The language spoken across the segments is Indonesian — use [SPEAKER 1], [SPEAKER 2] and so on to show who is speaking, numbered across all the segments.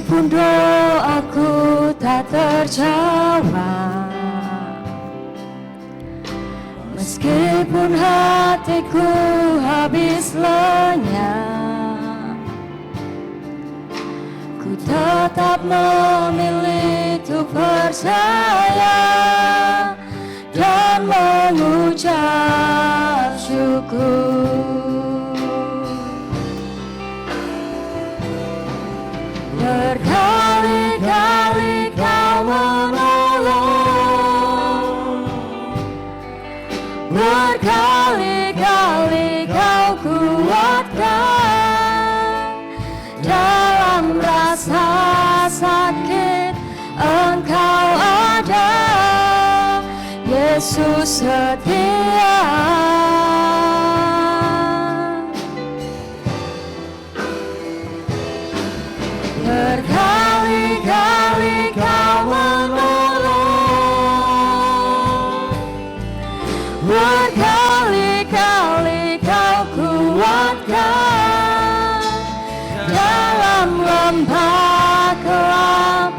[SPEAKER 1] Meskipun doaku tak terjawab, meskipun hatiku habis lenyap, ku tetap memilih untuk percaya dan mengucap syukur. Berkali-kali Kau menolong, berkali-kali Kau kuatkan. Dalam rasa sakit Engkau ada, Yesus setia. Berkali-kali Kau menolong, berkali-kali Kau kuatkan. Dalam lembah kelam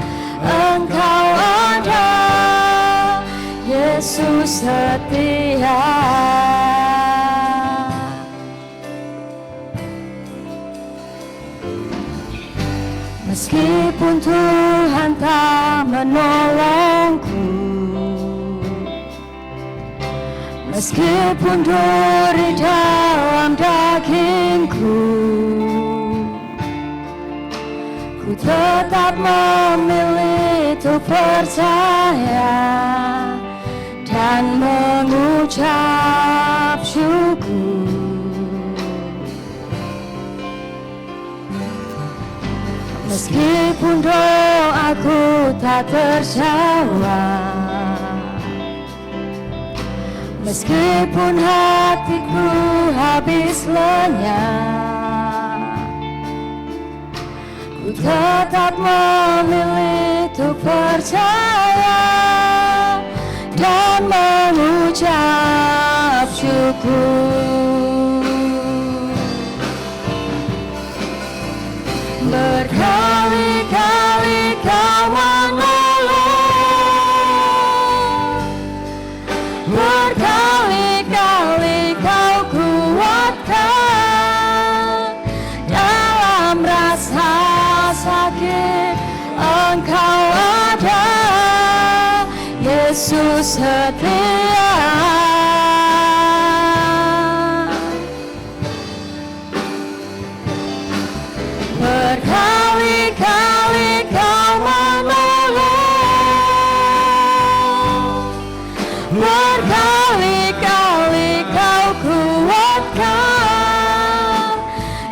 [SPEAKER 1] Engkau ada, Yesus setia. Meskipun Tuhan tak menolongku, meskipun duri dalam dagingku, ku tetap memilih untuk percaya dan mengucap syukur. Meskipun doaku tak terjawab, meskipun hatiku habis lenyap, ku tetap memilih untuk percaya dan mengucap syukur. Berkali-kali Kau menolong, berkali-kali Kau kuatkan. Dalam rasa sakit Engkau ada, Yesus setia. Berkali-kali Kau menolong, berkali-kali Kau kuatkan.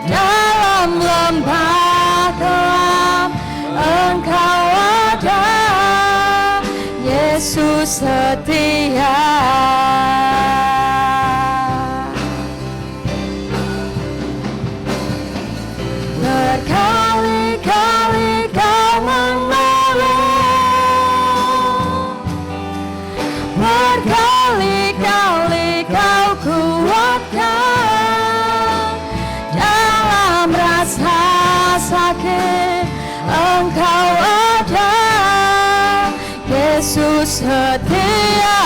[SPEAKER 1] Dalam lembah kelam Engkau ada, Yesus setia. Berkali-kali Kau menolong, berkali-kali Kau kuatkan. Dalam rasa sakit Engkau ada, Yesus setia.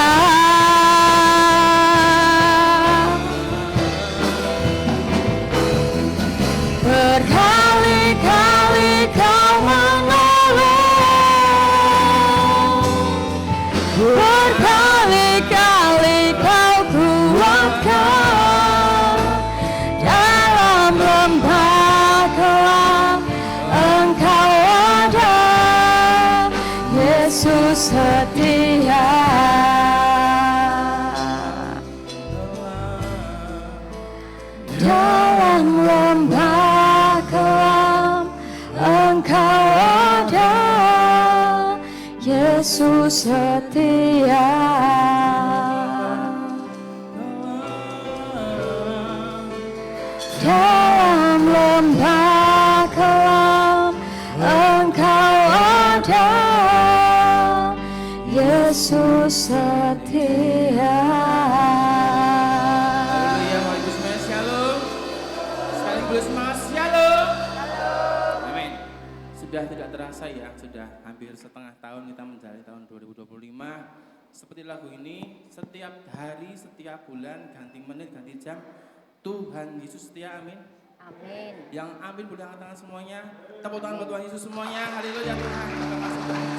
[SPEAKER 1] Berkali-kali Kau menolong, berkali-kali Kau kuatkan. Dalam lembah kelam Engkau ada, Yesus setia. Dalam lembah kelam Engkau ada, Yesus setia. Dalam lembah kelam Engkau ada, Yesus setia.
[SPEAKER 2] Haleluya, Bapak Ibu semuanya shalom. Sekali boleh semangat shalom. Amin. Sudah tidak terasa terasa ya, sudah hampir setengah tahun kita menjalani tahun 2025. Seperti lagu ini, setiap hari, setiap bulan, ganti menit, ganti jam, Tuhan Yesus setia, amin.
[SPEAKER 1] Amin.
[SPEAKER 2] Yang amin boleh angkat tangan semuanya. Tepuk tangan buat Tuhan Yesus semuanya. Haleluya Tuhan. Terima kasih Tuhan.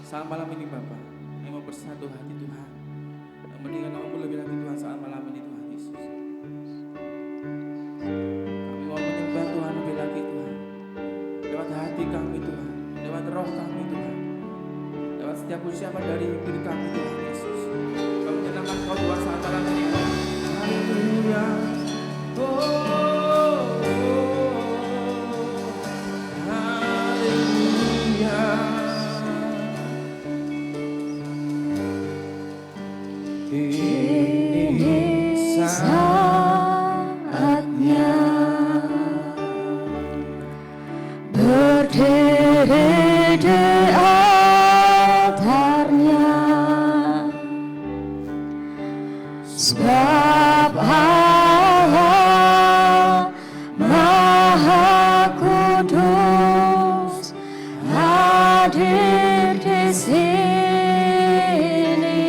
[SPEAKER 2] Saat malam ini Bapak, yang mau bersatu hati Tuhan, yang mendengar namamu lebih lagi Tuhan saat malam ini Tuhan Yesus. Kami mau menyembah Tuhan lebih lagi Tuhan, lewat hati kami Tuhan, lewat roh kami Tuhan, lewat setiap ucapan dari diri kami Tuhan Yesus. Kami menyenangkan Kau Tuhan saat malam ini Tuhan. Haleluya. Oh, haleluya.
[SPEAKER 1] Ini saatnya berdiri di altarnya, sebab Allah Maha Kudus hadir di sini.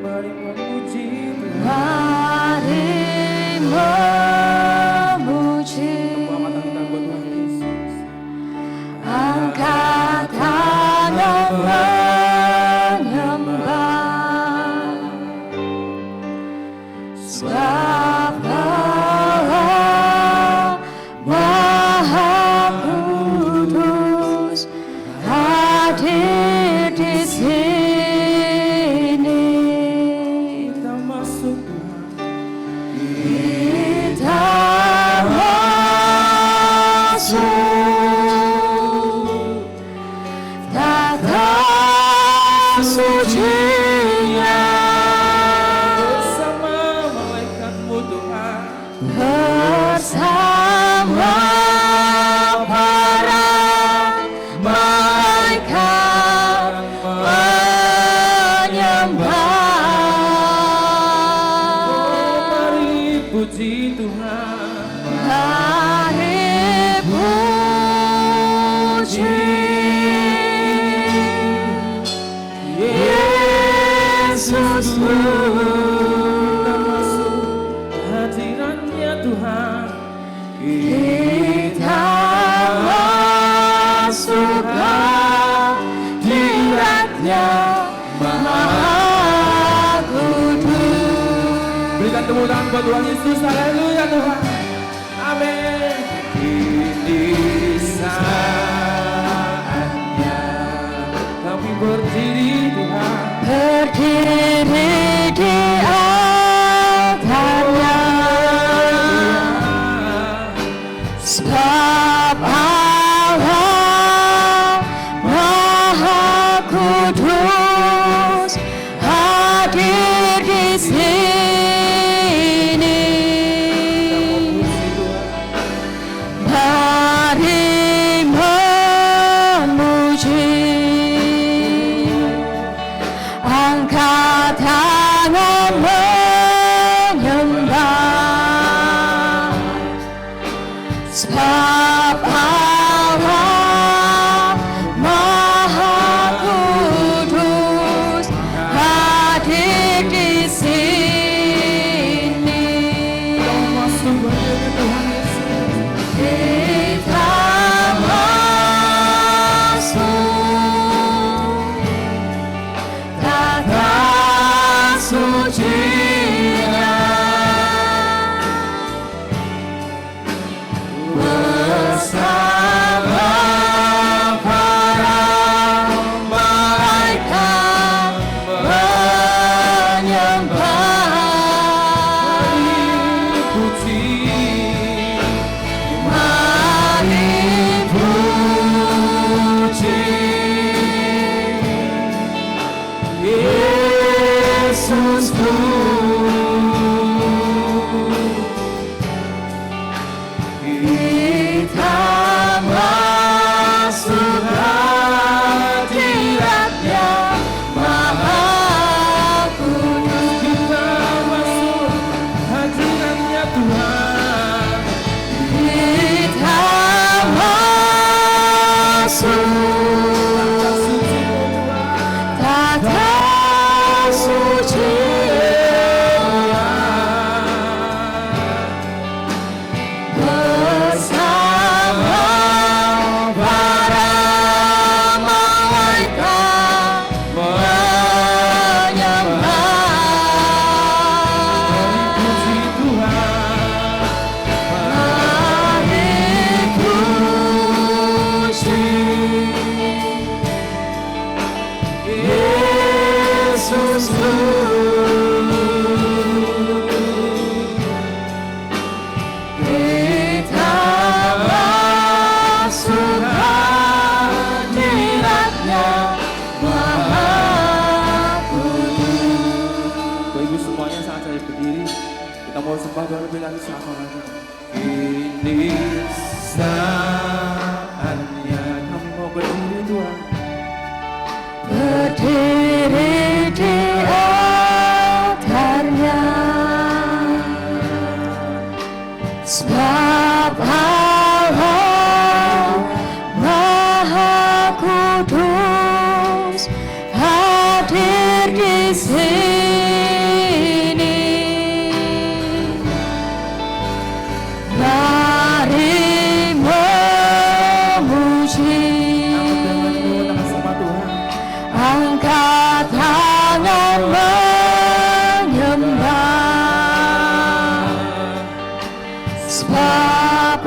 [SPEAKER 2] Mari memuji Tuhan.
[SPEAKER 1] Mari memuji,
[SPEAKER 2] Semua mata kita buat Tuhan Yesus.
[SPEAKER 1] angkat tangan menyembah, sebab Allah Maha Kudus hadir di sini.
[SPEAKER 2] Kita masuk
[SPEAKER 1] Kita masuk tata sucinya,
[SPEAKER 2] bersama malaikatmu Tuhan.
[SPEAKER 1] bersama para malaikat menyembah.
[SPEAKER 2] Mari puji Tuhan.
[SPEAKER 1] Mari puji Yesusmu,
[SPEAKER 2] Hadirannya Tuhan.
[SPEAKER 1] kita masuk hadiratnya Maha Kudus.
[SPEAKER 2] Berikan tepuk tangan buat Tuhan Yesus. Haleluya Tuhan. Amin. Ini saatnya kami berdiri Tuhan.
[SPEAKER 1] Berdiri di altarnya, sebab Allah Maha Kudus hadir di sini. Mari memuji, angkat tangan menyembah, sebab Allah Maha Kudus hadir di sini.
[SPEAKER 2] Masuk hadirat Tuhan Yesus.
[SPEAKER 1] Kita masuk tata sucinya, bersama
[SPEAKER 2] sembah Tuhan lebih lagi sapa lagi.
[SPEAKER 3] Kini saatnya
[SPEAKER 2] Kami mau berdiri Tuhan.
[SPEAKER 1] berdiri di altarnya, sebab Allah Maha Kudus hadir di sini. Mari memuji, angkat tangan menyembah, sebab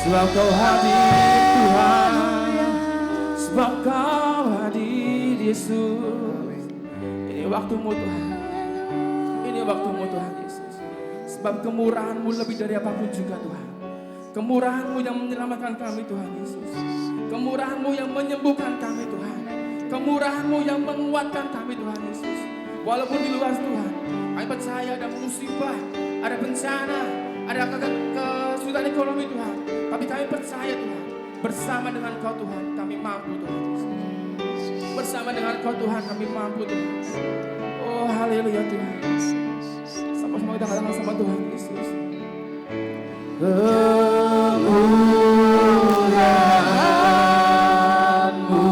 [SPEAKER 2] Sebab Kau hadir Tuhan, sebab Kau hadir Yesus. Ini waktumu Tuhan, ini waktumu Tuhan Yesus. Sebab kemurahan-Mu lebih dari apapun juga Tuhan. Kemurahan-Mu yang menyelamatkan kami Tuhan Yesus. Kemurahan-Mu yang menyembuhkan kami Tuhan. Kemurahan-Mu yang menguatkan kami Tuhan Yesus. Walaupun di luar Tuhan, kami percaya ada musibah, ada bencana, ada kesulitan ekonomi Tuhan. Tapi kami percaya Tuhan, bersama dengan Kau Tuhan kami mampu Tuhan Yesus. Bersama dengan Kau Tuhan kami mampu Tuhan. Oh haleluya Tuhan. Sama-sama kita katakan sama Tuhan Yesus.
[SPEAKER 1] Kemurahan-Mu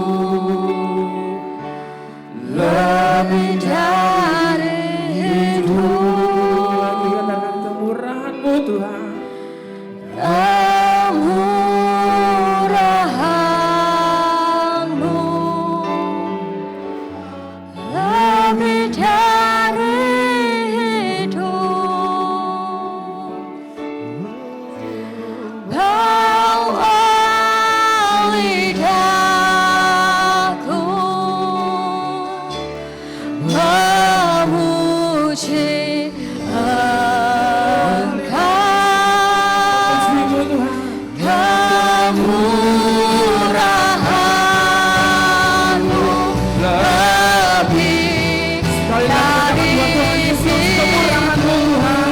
[SPEAKER 1] lebih dari hidup.
[SPEAKER 2] Lagi katakan kemurahan-Mu Tuhan.
[SPEAKER 1] Kemurahan-Mu lebih dari hidup. Bawa lidahku memuji Engkau. Kemurahan-Mu lebih dari
[SPEAKER 2] Kemurahan-Mu Tuhan.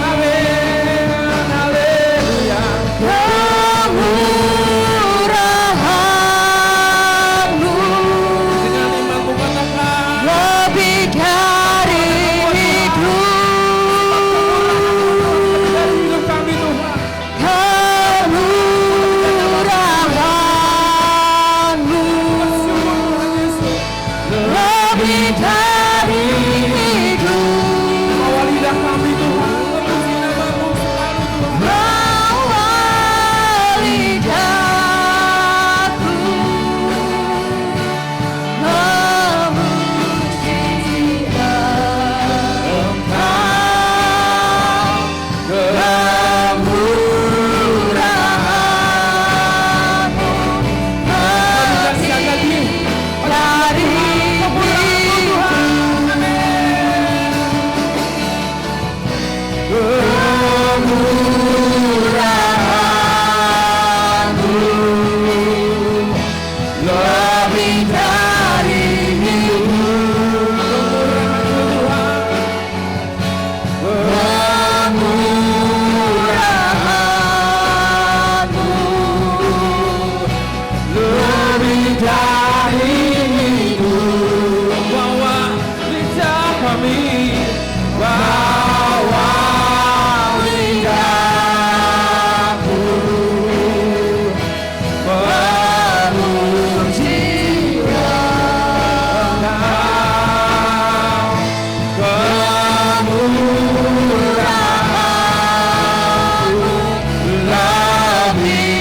[SPEAKER 2] Amin. Haleluya.
[SPEAKER 1] Kemurahan-Mu
[SPEAKER 2] Dengan imanku katakan
[SPEAKER 1] lebih dari hidup.
[SPEAKER 2] dari hidup kami Tuhan.
[SPEAKER 1] Kemurahan-Mu lebih dari hidup.
[SPEAKER 2] Bawa lidah kami Tuhan, memuji nama-Mu selalu Tuhan.
[SPEAKER 1] Bawa lidahku memuji Engkau. Kemurahan-Mu lebih dari Kemurahan-Mu lebih dari Kemurahan-Mu lebih dari hidup.
[SPEAKER 2] Bawa lidah kami, bawa
[SPEAKER 1] Lidahku memuji Kemurahan-Mu lebih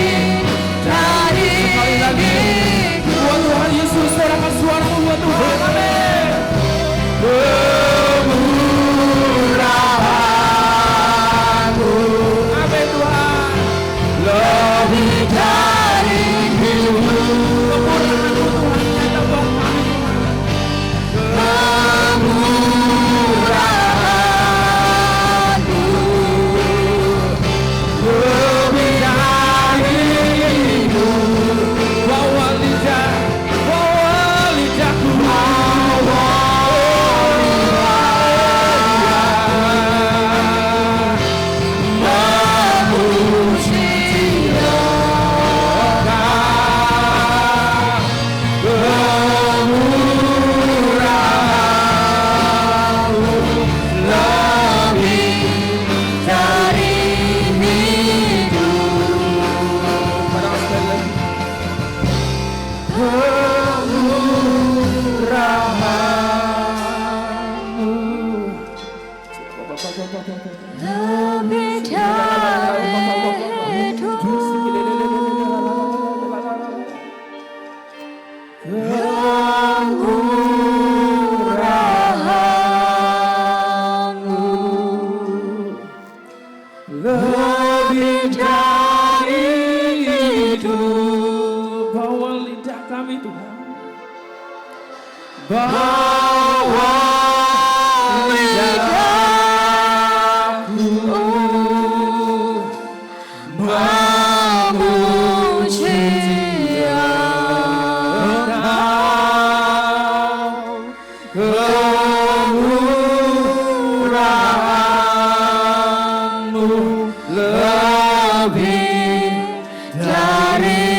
[SPEAKER 1] dari hidup.
[SPEAKER 2] buat Tuhan Yesus, sorakan suaramu buat Tuhan. Amin.
[SPEAKER 1] Kemurahan-Mu
[SPEAKER 2] Amin Tuhan.
[SPEAKER 1] lebih dari hidup.
[SPEAKER 2] Kemurahan-Mu Tuhan nyata buat kami Tuhan.
[SPEAKER 1] Kemurahan-Mu lebih dari hidup.
[SPEAKER 2] Bawa lidahku,
[SPEAKER 1] Memuji
[SPEAKER 2] bawa lidahku
[SPEAKER 1] memuji
[SPEAKER 2] kemurahan-Mu lebih dari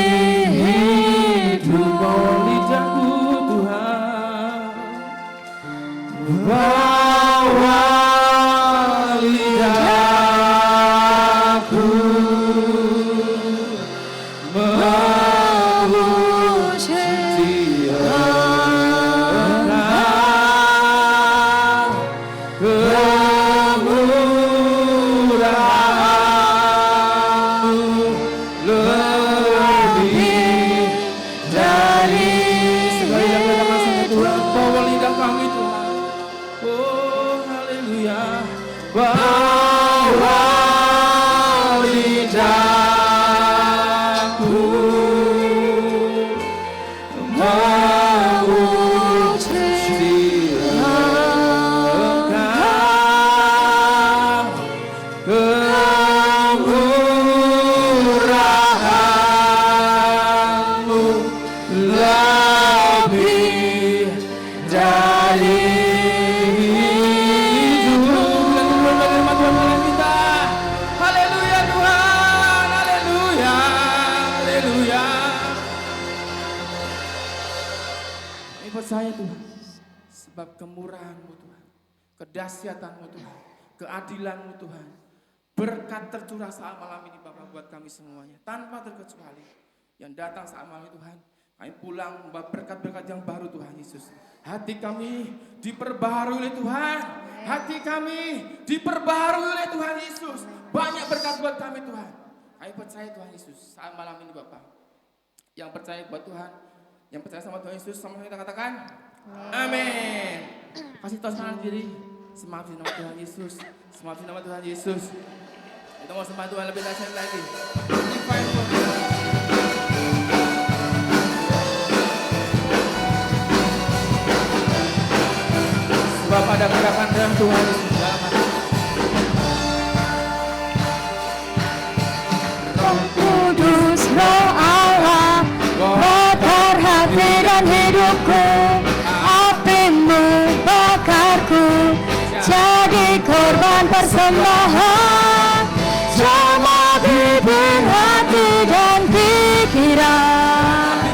[SPEAKER 2] hidup. Lidahku Tuhan, bawa lidahku memuji kemurahan-Mu lebih dari segala yang kita rasakan Tuhan. Bawa lidah kami Tuhan. Oh haleluya. Bawa lidahku memuji Engkau kemurahan-Mu lebih dari hidup. Menerima Tuhan dalam kita. Haleluya Tuhan, haleluya, haleluya. Kami percaya Tuhan, sebab kemurahan-Mu Tuhan, kedahsyatan-Mu Tuhan, keadilan-Mu Tuhan, berkat tercurah saat malam ini Bapak buat kami semuanya, tanpa terkecuali. Yang datang saat malam ini Tuhan, kami pulang membawa berkat-berkat yang baru Tuhan Yesus. Hati kami diperbaharui oleh Tuhan. Hati kami diperbaharui oleh Tuhan Yesus. Banyak berkat buat kami Tuhan. Kami percaya Tuhan Yesus saat malam ini Bapak. Yang percaya buat Tuhan, yang percaya sama Tuhan Yesus, sama kita katakan amin. Kasih tahu kanan diri, semangat di nama Tuhan Yesus. Semangat di nama Tuhan Yesus. Kita mau sembah Tuhan lebih dahsyat lagi. Divine God. Sebab ada gerakan dalam Tuhan Yesus dalam hati.
[SPEAKER 1] Roh Kudus, Roh Allah, bakar hati dan hidupku. Api-Mu bakarku, jadi korban persembahan. Jamah bibir, hati dan pikiran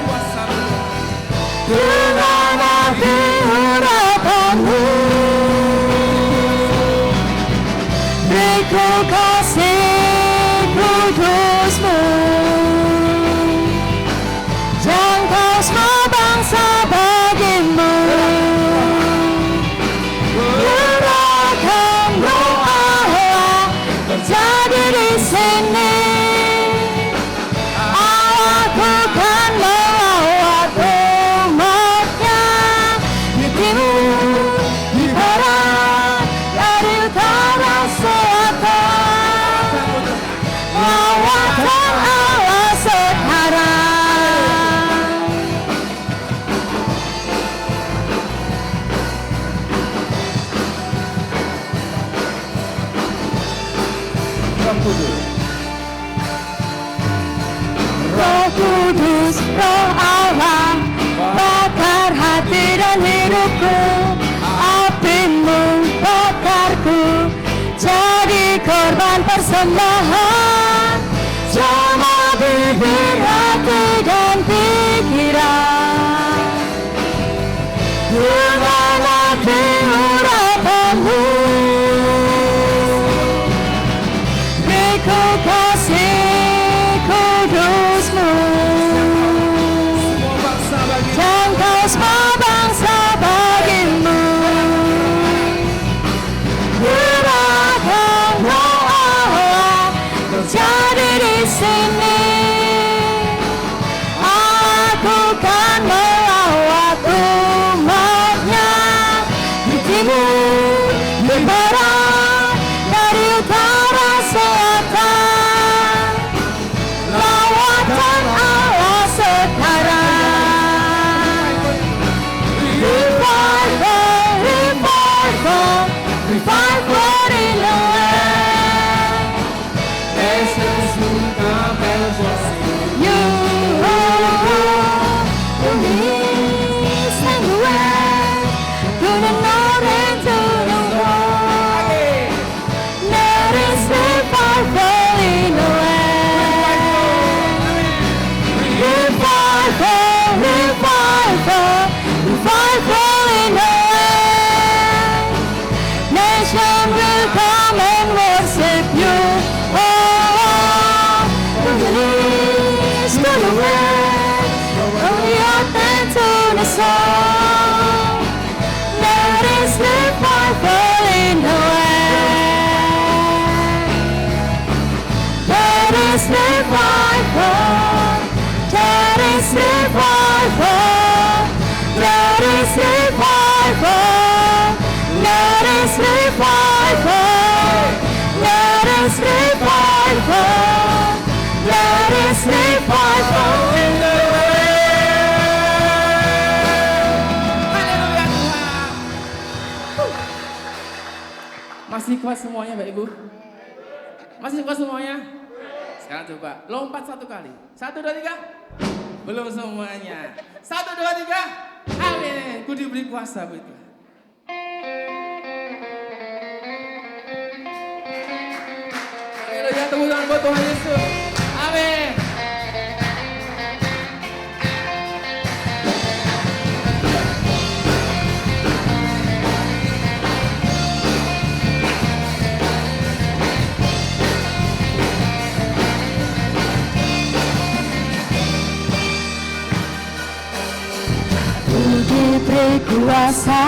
[SPEAKER 1] dengan api urapan-Mu. Beriku kasih kudus-Mu, jangkau semua bangsa bagi-Mu. Curahkan Roh Allah terjadi di sini. Allah bukan melawat umat-Nya di timur, di barat, dari utara selatan. Lawatan Allah sekarang.
[SPEAKER 2] Roh Kudus,
[SPEAKER 1] Roh Kudus, Roh Allah, bakar hati dan hidupku. Api-Mu bakarku, jadi korban persembahan. Jamah bibir, hati dan pikiran dengan api urapan-Mu. Beriku kasih kudus-Mu,
[SPEAKER 2] semua bangsa bagi
[SPEAKER 1] jangkau semua bangsa bagi-Mu. Curahkan Roh Allah terjadi song. There is revival in the land. There is revival. There is revival. There is revival. There is revival. There is revival. There is revival in the
[SPEAKER 2] Haleluya Tuhan. Masih kuat semuanya Bapak Ibu? Masih kuat semuanya? Sekarang coba lompat 1 kali. 1, 2, 3. Belum semuanya. 1, 2, 3. Amin. Ku diberi kuasa Bu itu. Haleluya, tepuk tangan buat Tuhan Yesus. Amin.
[SPEAKER 1] Ku diberi kuasa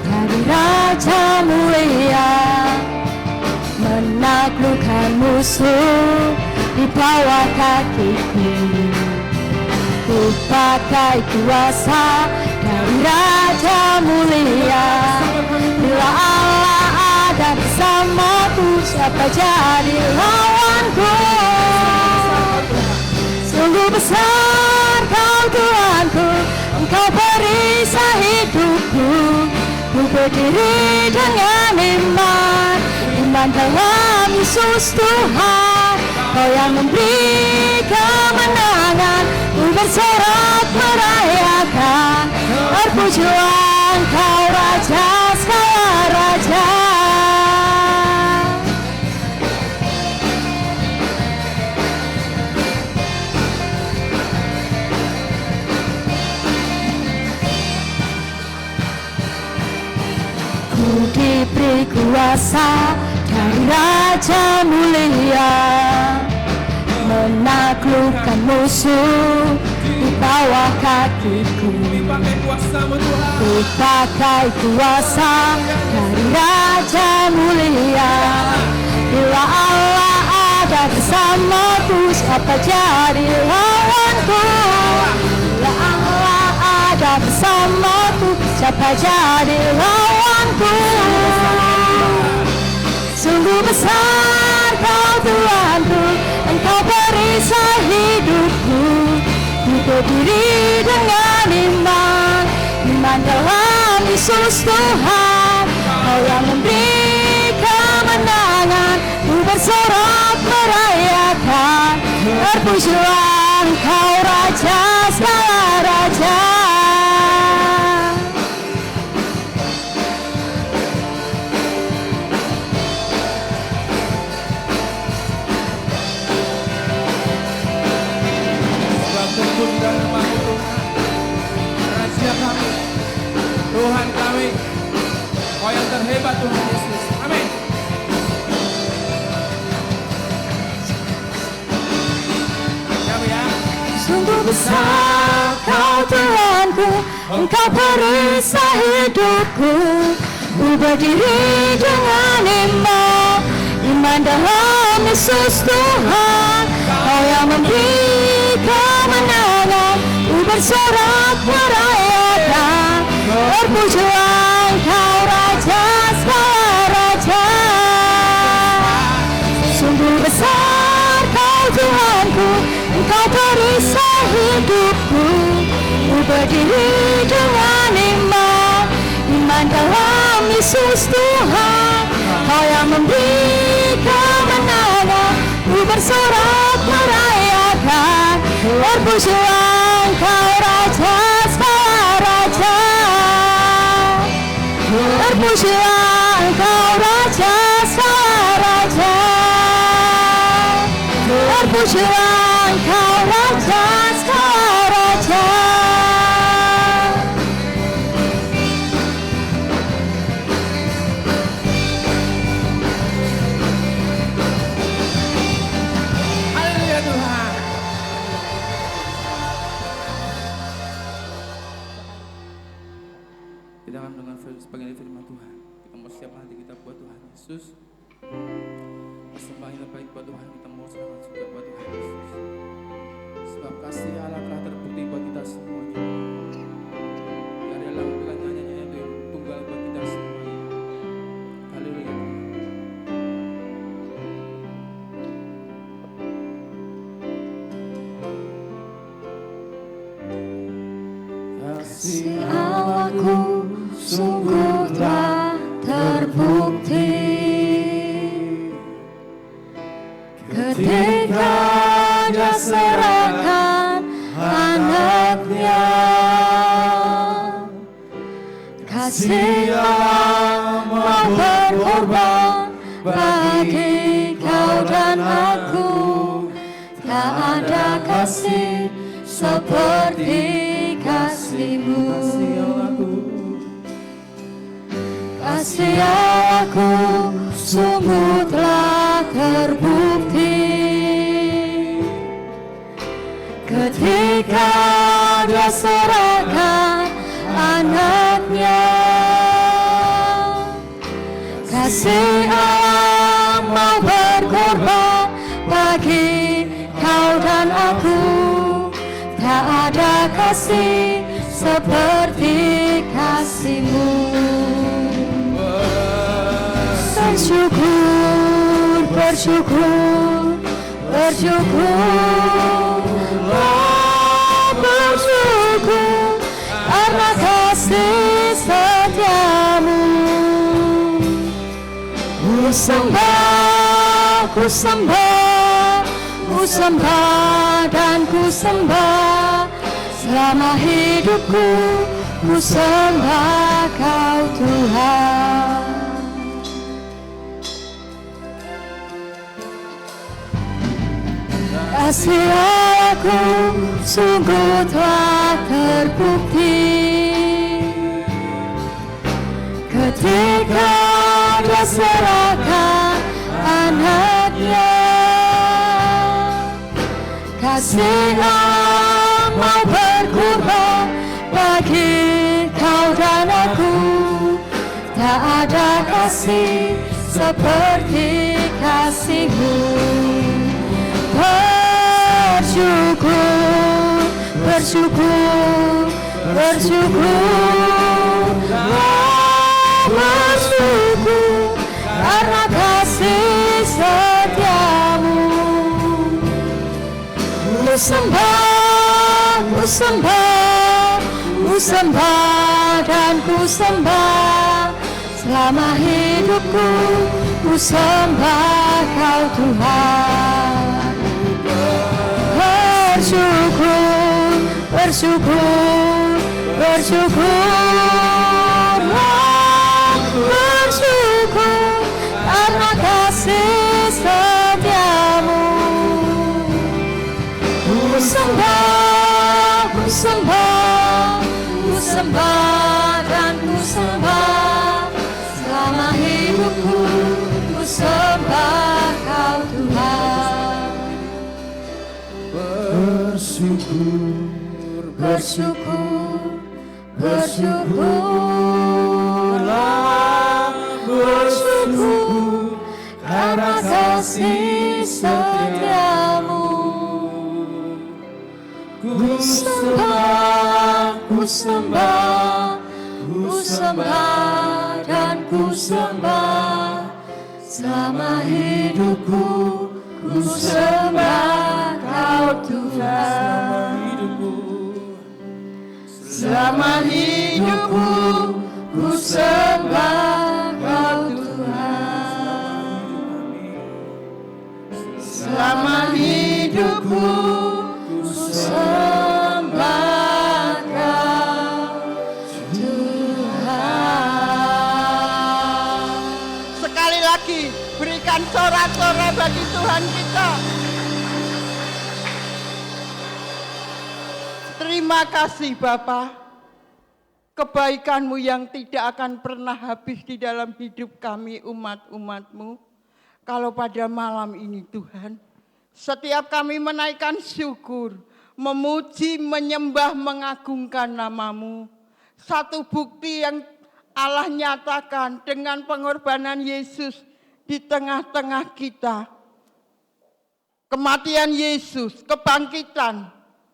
[SPEAKER 1] dari Raja Mulia, menaklukkan musuh di bawah kakiku. Ku pakai kuasa dari Raja Mulia. Bila Allah ada bersamaku, siapa jadi lawanku? Sungguh besar Kau Tuhanku, Engkau perisai hidupku. Ku berdiri dengan iman, iman dalam Yesus Tuhan. Kau yang memberi kemenangan, ku bersorak merayakan. Terpujilah Engkau Raja segala raja. Ku diberi kuasa dari Raja Mulia, menaklukkan musuh di bawah kakiku.
[SPEAKER 2] Dipakai kuasa-Mu Tuhan.
[SPEAKER 1] Ku pakai kuasa dari Raja Mulia. Bila Allah ada bersamaku, siapa jadi lawanku? Bila Allah ada bersamaku, siapa jadi lawanku? Sungguh besar Kau Tuhanku, Engkau perisai hidupku. Ku berdiri dengan iman, iman dalam Yesus Tuhan. Kau yang memberi kemenangan, ku bersorak merayakan. Terpujilah Engkau Raja segala raja.
[SPEAKER 2] Sebab di dalam nama-Mu Tuhan, rahasia kami, Tuhan kami, Kau yang terhebat Tuhan Yesus. Amin. Siap ya?
[SPEAKER 1] Sungguh besar Kau Tuhanku, Engkau perisai hidupku. Ku berdiri dengan iman, iman dalam Yesus Tuhan. Kau yang memberi kemenangan, ku bersorak merayakan. Terpujilah Engkau Raja segala raja. Sungguh besar Kau Tuhanku, Engkau perisai hidupku. Ku berdiri dengan iman, iman dalam Yesus Tuhan. Kau yang memberi kemenangan, ku bersorak merayakan. Terpujilah Engkau Raja segala raja. Terpujilah Engkau Raja segala raja. Terpujilah Engkau Raja segala raja.
[SPEAKER 2] Haleluya Tuhan. nyalakan dengan sebagian dari firman Tuhan. Kita mau siap nanti kita buat Tuhan Yesus. Persembahan yang baik buat Tuhan, kita mau serahkan juga buat Tuhan Yesus. Sebab kasih Allah telah terbukti buat kita semuanya. Dari dalam bukan nyanyinya itu yang tunggal buat kita semuanya. Haleluya.
[SPEAKER 1] Kasih Allahku sungguh telah terbukti ketika Dia serahkan anaknya. Kasih Allah mau berkorban bagi kau dan aku. Tak ada kasih seperti kasih-Mu. Kasih Allahku sungguh telah terbukti ketika Dia serahkan anaknya. Kasih Allah mau berkorban bagi kau dan aku. Tak ada kasih seperti kasih-Mu. Bersyukur, bersyukur, bersyukur, oh, bersyukur karena kasih setia-Mu. Ku sembah, ku sembah, ku sembah dan ku sembah selama hidupku. Ku sembah Kau Tuhan. Kasih Aku sungguh telah terbukti ketika Dia serahkan anaknya. Kasih Allah mau berkorban bagi kau dan aku. Tak ada kasih seperti kasih-Mu. Bersyukur, bersyukur, bersyukur, oh, bersyukur karena kasih setia-Mu. Ku sembah, ku sembah, ku sembah dan ku sembah selama hidupku. Ku sembah Kau Tuhan. Bersyukur, bersyukur, bersyukur, oh, bersyukur karena kasih setia-Mu. Ku sembah, ku sembah, ku sembah dan ku sembah selama hidupku. Ku sembah Kau Tuhan.
[SPEAKER 3] Bersyukur,
[SPEAKER 1] Bersyukur, bersyukurlah, bersyukur karena kasih setia-Mu. Ku sembah, ku sembah, ku sembah dan ku sembah selama hidupku. Ku sembah Kau Tuhan. Selama hidupku, ku sembah Kau Tuhan. Selama hidupku, ku sembah Kau Tuhan.
[SPEAKER 4] Sekali lagi, berikan sorak-sorai bagi Tuhan kita. Terima kasih Bapa, kebaikan-Mu yang tidak akan pernah habis di dalam hidup kami umat-umat-Mu. Kalau pada malam ini Tuhan, setiap kami menaikkan syukur, memuji, menyembah, mengagungkan nama-Mu. Satu bukti yang Allah nyatakan dengan pengorbanan Yesus di tengah-tengah kita. Kematian Yesus, kebangkitan,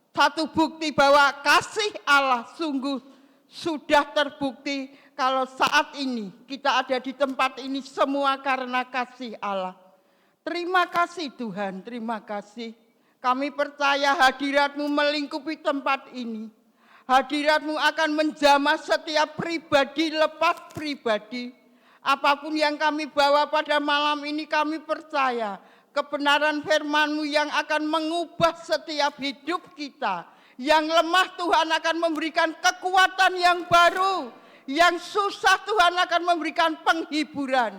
[SPEAKER 4] satu bukti bahwa kasih Allah sungguh sudah terbukti kalau saat ini kita ada di tempat ini semua karena kasih Allah. Terima kasih Tuhan, terima kasih. Kami percaya hadirat-Mu melingkupi tempat ini. Hadirat-Mu akan menjamah setiap pribadi lepas pribadi. Apapun yang kami bawa pada malam ini kami percaya kebenaran firman-Mu yang akan mengubah setiap hidup kita. Yang lemah Tuhan akan memberikan kekuatan yang baru. Yang susah Tuhan akan memberikan penghiburan.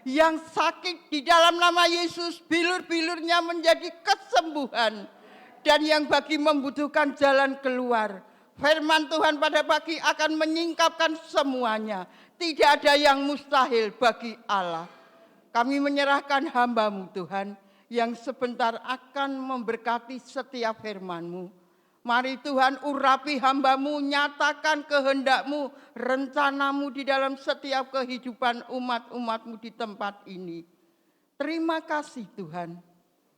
[SPEAKER 4] Yang sakit di dalam nama Yesus bilur-bilurnya menjadi kesembuhan. Dan yang bagi membutuhkan jalan keluar. Firman Tuhan pada pagi akan menyingkapkan semuanya. Tidak ada yang mustahil bagi Allah. Kami menyerahkan hamba-Mu Tuhan yang sebentar akan memberkati setiap firman-Mu. Mari Tuhan urapi hamba-Mu, nyatakan kehendak-Mu, rencana-Mu di dalam setiap kehidupan umat-umat-Mu di tempat ini. Terima kasih Tuhan.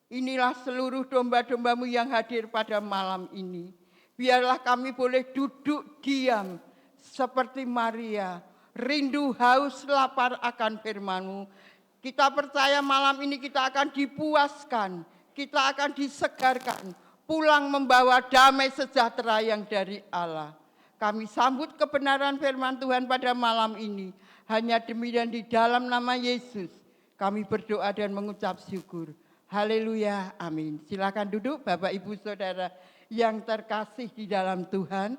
[SPEAKER 4] Inilah seluruh domba-domba-Mu yang hadir pada malam ini. Biarlah kami boleh duduk diam seperti Maria. Rindu, haus, lapar akan firman-Mu. Kita percaya malam ini kita akan dipuaskan. Kita akan disegarkan. Pulang membawa damai sejahtera yang dari Allah. Kami sambut kebenaran firman Tuhan pada malam ini. Hanya demi dan di dalam nama Yesus. Kami berdoa dan mengucap syukur. Haleluya, amin. Silakan duduk Bapak Ibu Saudara yang terkasih di dalam Tuhan.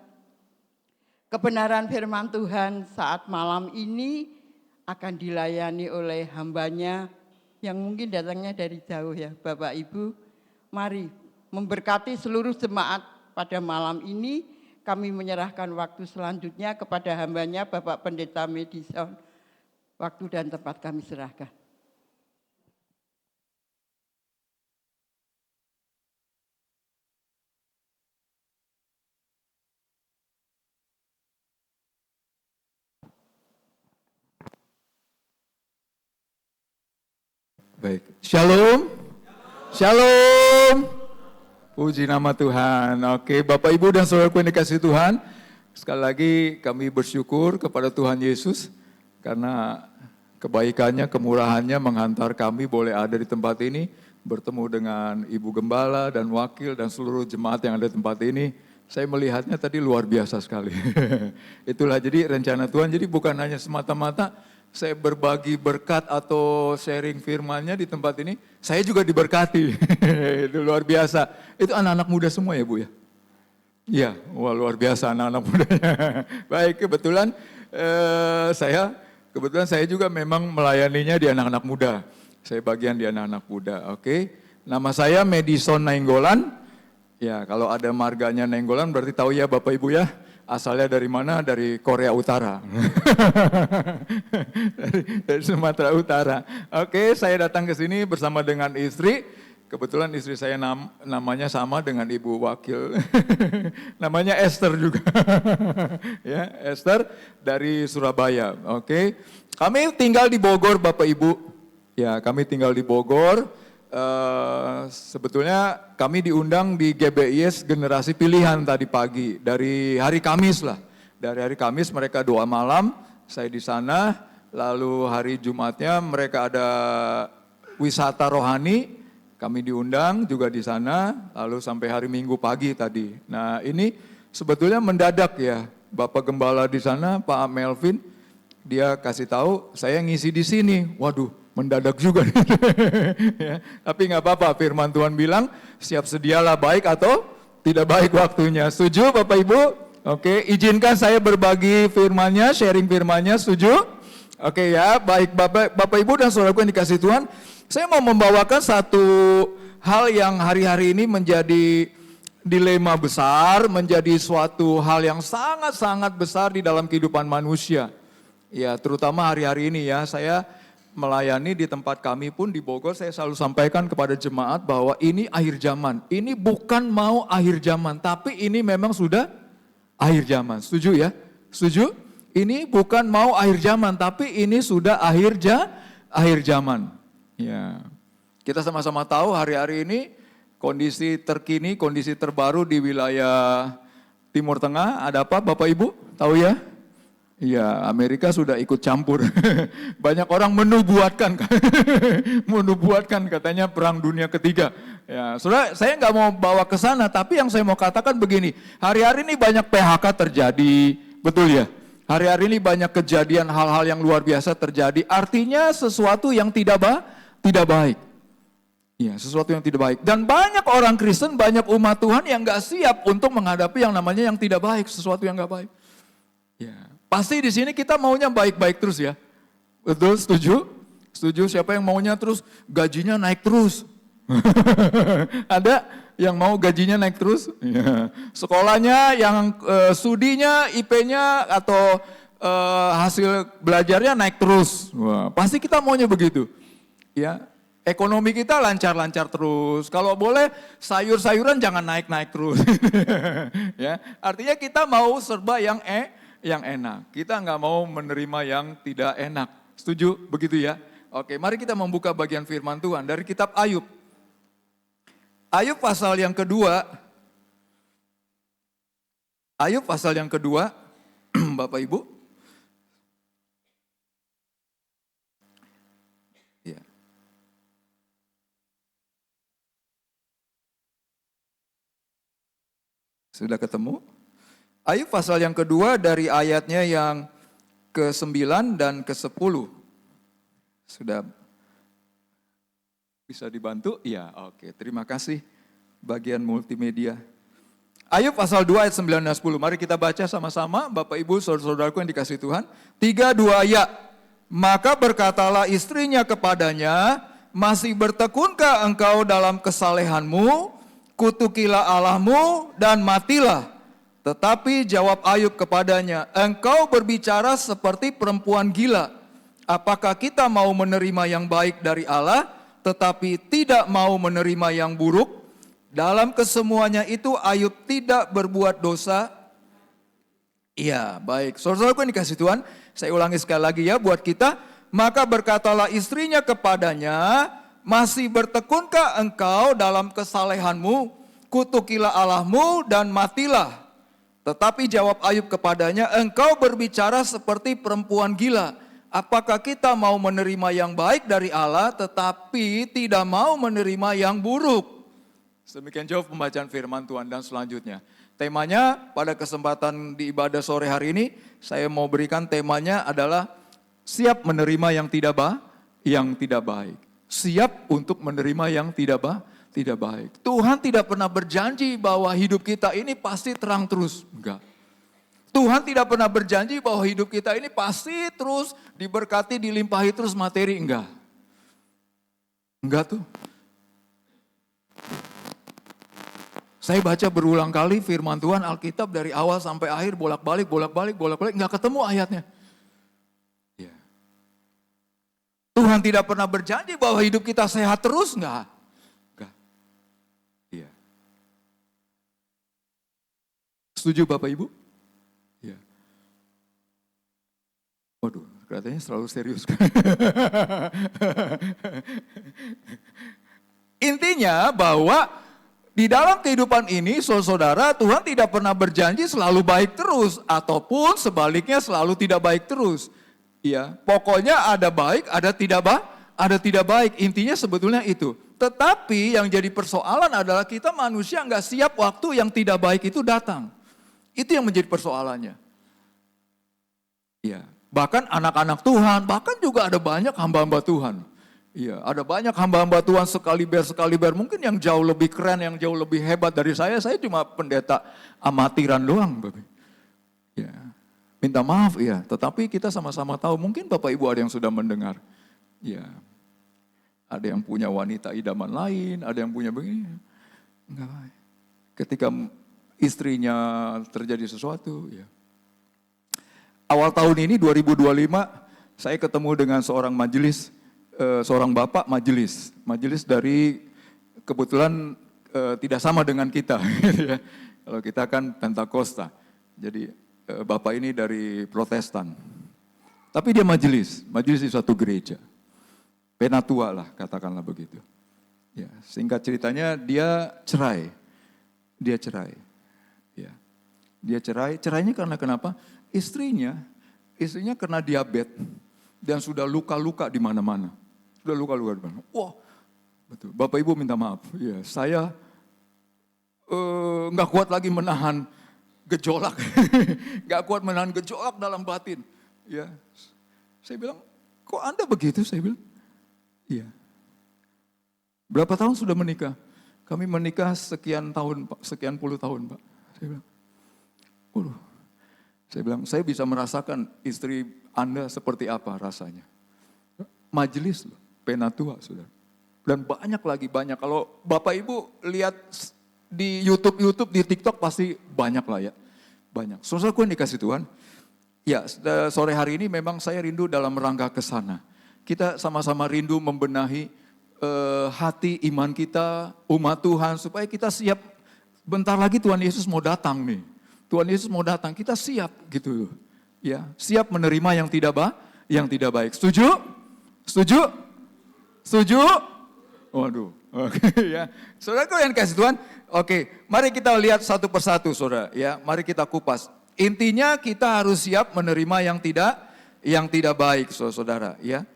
[SPEAKER 4] Kebenaran firman Tuhan saat malam ini akan dilayani oleh hambanya yang mungkin datangnya dari jauh ya Bapak Ibu. Mari memberkati seluruh jemaat pada malam ini. Kami menyerahkan waktu selanjutnya kepada hambanya Bapak Pendeta Madison. Waktu dan tempat kami serahkan.
[SPEAKER 3] Baik, shalom. Shalom. Puji nama Tuhan. Oke, Bapak Ibu dan saudaraku yang dikasihi Tuhan, sekali lagi kami bersyukur kepada Tuhan Yesus karena kebaikannya, kemurahannya menghantar kami boleh ada di tempat ini, bertemu dengan Ibu Gembala dan wakil dan seluruh jemaat yang ada di tempat ini. Saya melihatnya tadi luar biasa sekali. Itulah jadi rencana Tuhan. Jadi bukan hanya semata-mata saya berbagi berkat atau sharing firman-Nya di tempat ini, saya juga diberkati. Itu luar biasa. Itu anak-anak muda semua ya Bu ya? Iya, wah luar biasa anak-anak mudanya. Baik, kebetulan saya juga memang melayaninya di anak-anak muda. Saya bagian di anak-anak muda, oke. Nama saya Madison Nainggolan. Ya, kalau ada marganya Nainggolan berarti tahu ya Bapak Ibu ya. Asalnya dari mana? Dari Korea Utara. dari Sumatera Utara. Oke, saya datang ke sini bersama dengan istri. Kebetulan istri saya namanya sama dengan Ibu Wakil. Namanya Esther juga. Ya, Esther dari Surabaya. Oke. Kami tinggal di Bogor Bapak Ibu. Ya, kami tinggal di Bogor. Sebetulnya kami diundang di GBIS Generasi Pilihan tadi pagi dari hari Kamis lah. Dari hari Kamis mereka doa malam, saya di sana. Lalu hari Jumatnya mereka ada wisata rohani, kami diundang juga di sana. Lalu sampai hari Minggu pagi tadi. Nah ini sebetulnya mendadak ya, Bapak Gembala di sana, Pak Melvin, dia kasih tahu saya ngisi di sini. Waduh. Mendadak juga. Ya, tapi nggak apa-apa, firman Tuhan bilang siap sedialah baik atau tidak baik waktunya. Setuju Bapak Ibu? Oke, izinkan saya berbagi firman-Nya, sharing firman-Nya, setuju? Oke ya, baik Bapak Ibu dan saudaraku yang dikasihi Tuhan. Saya mau membawakan satu hal yang hari-hari ini menjadi dilema besar, menjadi suatu hal yang sangat-sangat besar di dalam kehidupan manusia. Ya, terutama hari-hari ini ya, saya melayani di tempat kami pun di Bogor, saya selalu sampaikan kepada jemaat bahwa ini akhir zaman. Ini bukan mau akhir zaman, tapi ini memang sudah akhir zaman. Setuju ya? Setuju? Ini bukan mau akhir zaman, tapi ini sudah akhir zaman. Ya. Kita sama-sama tahu hari-hari ini kondisi terkini, kondisi terbaru di wilayah Timur Tengah ada apa Bapak Ibu? Tahu ya? Iya, Amerika sudah ikut campur. Banyak orang menubuatkan, menubuatkan katanya perang dunia ketiga. Ya, saudara, saya nggak mau bawa ke sana, tapi yang saya mau katakan begini, hari-hari ini banyak PHK terjadi, betul ya? Hari-hari ini banyak kejadian hal-hal yang luar biasa terjadi, artinya sesuatu yang tidak baik. Ya, sesuatu yang tidak baik. Dan banyak orang Kristen, banyak umat Tuhan yang nggak siap untuk menghadapi yang namanya yang tidak baik, sesuatu yang nggak baik. Ya, pasti di sini kita maunya baik-baik terus ya. Betul, setuju? Setuju, siapa yang maunya terus gajinya naik terus? Ada yang mau gajinya naik terus? Ya. Sekolahnya yang studinya, IP-nya atau hasil belajarnya naik terus. Wah, pasti kita maunya begitu. Ya. Ekonomi kita lancar-lancar terus. Kalau boleh sayur-sayuran jangan naik-naik terus. Ya, artinya kita mau serba yang enak. Kita nggak mau menerima yang tidak enak. Setuju? Begitu ya? Oke, mari kita membuka bagian firman Tuhan dari kitab Ayub. Ayub pasal yang kedua. Ayub pasal yang kedua, Bapak Ibu. Ya. Sudah ketemu? Ayub pasal yang kedua dari ayatnya yang ke-9 dan ke-10. Sudah bisa dibantu? Ya, oke. Terima kasih bagian multimedia. Ayub pasal 2 ayat 9 dan 10. Mari kita baca sama-sama, Bapak Ibu, saudara-saudaraku yang dikasihi Tuhan. 3, 2 ya. Maka berkatalah istrinya kepadanya, masih bertekunkah engkau dalam kesalehanmu? Kutukilah Allahmu dan matilah. Tetapi jawab Ayub kepadanya, engkau berbicara seperti perempuan gila. Apakah kita mau menerima yang baik dari Allah, tetapi tidak mau menerima yang buruk? Dalam kesemuanya itu Ayub tidak berbuat dosa. Iya, baik. Saudara-saudaraku yang dikasihi Tuhan, saya ulangi sekali lagi ya buat kita. Maka berkatalah istrinya kepadanya, masih bertekunkah engkau dalam kesalehanmu? Kutukilah Allahmu dan matilah. Tetapi jawab Ayub kepadanya, engkau berbicara seperti perempuan gila. Apakah kita mau menerima yang baik dari Allah, tetapi tidak mau menerima yang buruk? Demikian jauh pembacaan firman Tuhan dan selanjutnya. Temanya pada kesempatan di ibadah sore hari ini, saya mau berikan temanya adalah siap menerima yang tidak baik. Siap untuk menerima yang tidak baik. Tuhan tidak pernah berjanji bahwa hidup kita ini pasti terang terus. Enggak. Tuhan tidak pernah berjanji bahwa hidup kita ini pasti terus diberkati, dilimpahi terus materi. Enggak. Enggak tuh. Saya baca berulang kali firman Tuhan Alkitab dari awal sampai akhir bolak-balik, enggak ketemu ayatnya. Tuhan tidak pernah berjanji bahwa hidup kita sehat terus, enggak. Iya. Setuju Bapak Ibu? Iya. Waduh, katanya selalu serius. Intinya bahwa di dalam kehidupan ini, saudara, Tuhan tidak pernah berjanji selalu baik terus, ataupun sebaliknya selalu tidak baik terus. Ya, pokoknya ada baik, ada tidak baik. Intinya sebetulnya itu. Tetapi yang jadi persoalan adalah kita manusia nggak siap waktu yang tidak baik itu datang. Itu yang menjadi persoalannya. Ya, bahkan anak-anak Tuhan, bahkan juga ada banyak hamba-hamba Tuhan. Iya, ada banyak hamba-hamba Tuhan sekaliber mungkin yang jauh lebih keren, yang jauh lebih hebat dari saya. Saya cuma pendeta amatiran doang, Bapak. Ya. Minta maaf ya, tetapi kita sama-sama tahu mungkin Bapak Ibu ada yang sudah mendengar. Ya, ada yang punya wanita idaman lain, ada yang punya begini. Enggak. Ketika istrinya terjadi sesuatu, ya. Awal tahun ini 2025 saya ketemu dengan seorang majelis, seorang bapak majelis dari kebetulan tidak sama dengan kita. Kalau kita kan Pentakosta, jadi Bapak ini dari Protestan. Tapi dia majelis di suatu gereja. Penatua lah, katakanlah begitu. Ya, singkat ceritanya dia cerai. Ya. Dia cerai, cerainya karena kenapa? Istrinya kena diabetes dan sudah luka-luka di mana-mana. Wah, betul. Bapak Ibu minta maaf. Ya, saya nggak kuat lagi menahan gejolak, nggak kuat menahan gejolak dalam batin. Ya, saya bilang, kok Anda begitu? Saya bilang, iya. Berapa tahun sudah menikah? Kami menikah sekian tahun, Pak, sekian puluh tahun, Pak. Saya bilang, saya bisa merasakan istri Anda seperti apa rasanya. Majelis loh, penatua, saudara. Dan banyak. Kalau Bapak Ibu lihat di YouTube, di TikTok pasti banyak lah ya. Banyak. Saudaraku yang dikasih Tuhan, ya, sore hari ini memang saya rindu dalam rangka ke sana. Kita sama-sama rindu membenahi hati iman kita, umat Tuhan, supaya kita siap. Bentar lagi Tuhan Yesus mau datang nih. Tuhan Yesus mau datang, kita siap gitu. Ya, siap menerima yang tidak baik. Setuju? Waduh. Oke, ya. Saudaraku yang dikasih Tuhan, oke, mari kita lihat satu persatu, saudara. Ya, mari kita kupas. Intinya kita harus siap menerima yang tidak baik, saudara. Ya,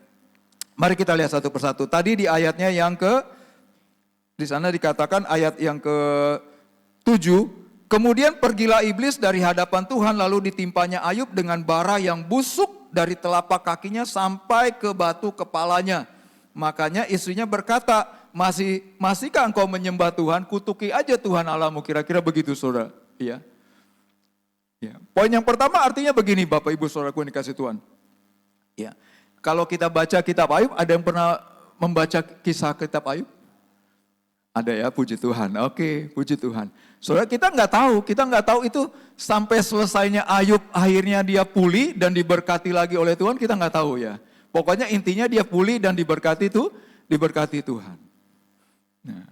[SPEAKER 3] mari kita lihat satu persatu. Tadi di ayatnya di sana dikatakan ayat yang ke-7, kemudian pergilah iblis dari hadapan Tuhan, lalu ditimpanya Ayub dengan bara yang busuk dari telapak kakinya sampai ke batu kepalanya. Makanya istrinya berkata, masihkah engkau menyembah Tuhan? Kutuki aja Tuhan Allahmu. Kira-kira begitu, saudara. Ya. Ya. Poin yang pertama artinya begini, Bapak Ibu Saudaraku yang dikasih Tuhan. Ya. Kalau kita baca kitab Ayub, ada yang pernah membaca kisah kitab Ayub? Ada ya, puji Tuhan. Oke, puji Tuhan. Saudara, kita nggak tahu itu sampai selesainya Ayub akhirnya dia pulih dan diberkati lagi oleh Tuhan, kita nggak tahu ya. Pokoknya intinya dia pulih dan diberkati Tuhan. Nah,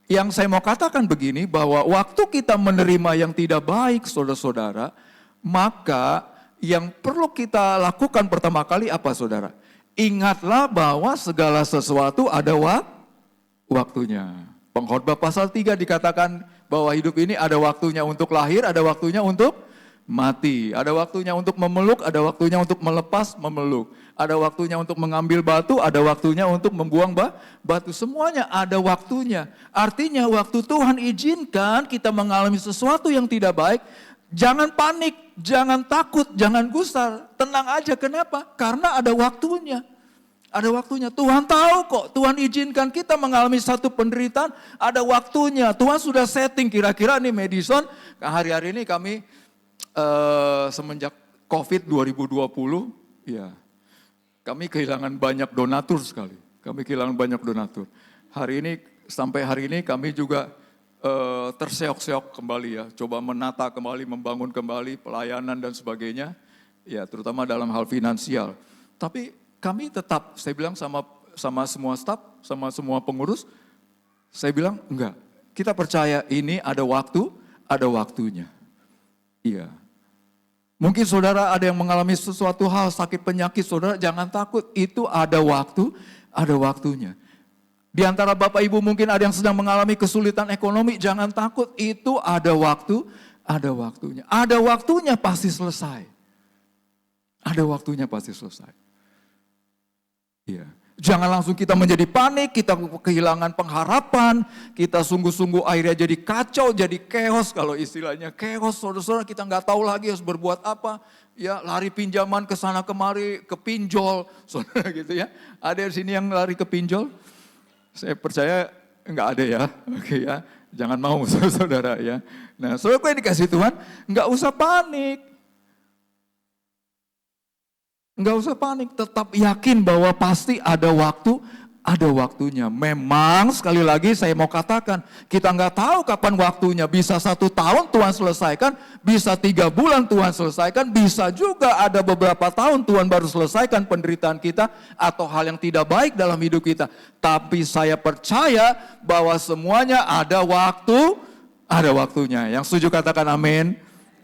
[SPEAKER 3] yang saya mau katakan begini, bahwa waktu kita menerima yang tidak baik, saudara-saudara, maka yang perlu kita lakukan pertama kali apa, saudara? Ingatlah bahwa segala sesuatu ada waktunya. Pengkhotbah pasal 3 dikatakan bahwa hidup ini ada waktunya untuk lahir, ada waktunya untuk mati. Ada waktunya untuk memeluk, ada waktunya untuk melepas memeluk. Ada waktunya untuk mengambil batu, ada waktunya untuk membuang batu. Semuanya ada waktunya. Artinya waktu Tuhan izinkan kita mengalami sesuatu yang tidak baik, jangan panik, jangan takut, jangan gusar. Tenang aja, kenapa? Karena ada waktunya. Ada waktunya. Tuhan tahu kok, Tuhan izinkan kita mengalami satu penderitaan, ada waktunya. Tuhan sudah setting kira-kira nih Madison, hari-hari ini kami semenjak COVID 2020, ya, kami kehilangan banyak donatur sekali. Sampai hari ini kami juga terseok-seok kembali ya. Coba menata kembali, membangun kembali pelayanan dan sebagainya. Ya, terutama dalam hal finansial. Tapi kami tetap, saya bilang sama semua staf, sama semua pengurus, saya bilang enggak. Kita percaya ini ada waktunya. Iya. Mungkin saudara ada yang mengalami sesuatu hal, sakit penyakit, saudara jangan takut, itu ada waktunya. Di antara Bapak Ibu mungkin ada yang sedang mengalami kesulitan ekonomi, jangan takut, itu ada waktunya. Ada waktunya pasti selesai. Iya. Jangan langsung kita menjadi panik, kita kehilangan pengharapan, kita sungguh-sungguh akhirnya jadi kacau, jadi chaos. Kalau istilahnya chaos, saudara-saudara kita nggak tahu lagi harus berbuat apa. Ya, lari pinjaman ke sana kemari, ke pinjol, saudara gitu ya. Ada di sini yang lari ke pinjol? Saya percaya nggak ada ya, oke ya. Jangan mau saudara ya. Nah, saudara yang dikasih Tuhan, nggak usah panik. Enggak usah panik, tetap yakin bahwa pasti ada waktunya. Memang sekali lagi saya mau katakan, kita nggak tahu kapan waktunya. Bisa 1 tahun Tuhan selesaikan, bisa 3 bulan Tuhan selesaikan, bisa juga ada beberapa tahun Tuhan baru selesaikan penderitaan kita atau hal yang tidak baik dalam hidup kita. Tapi saya percaya bahwa semuanya ada waktunya. Yang setuju katakan amin.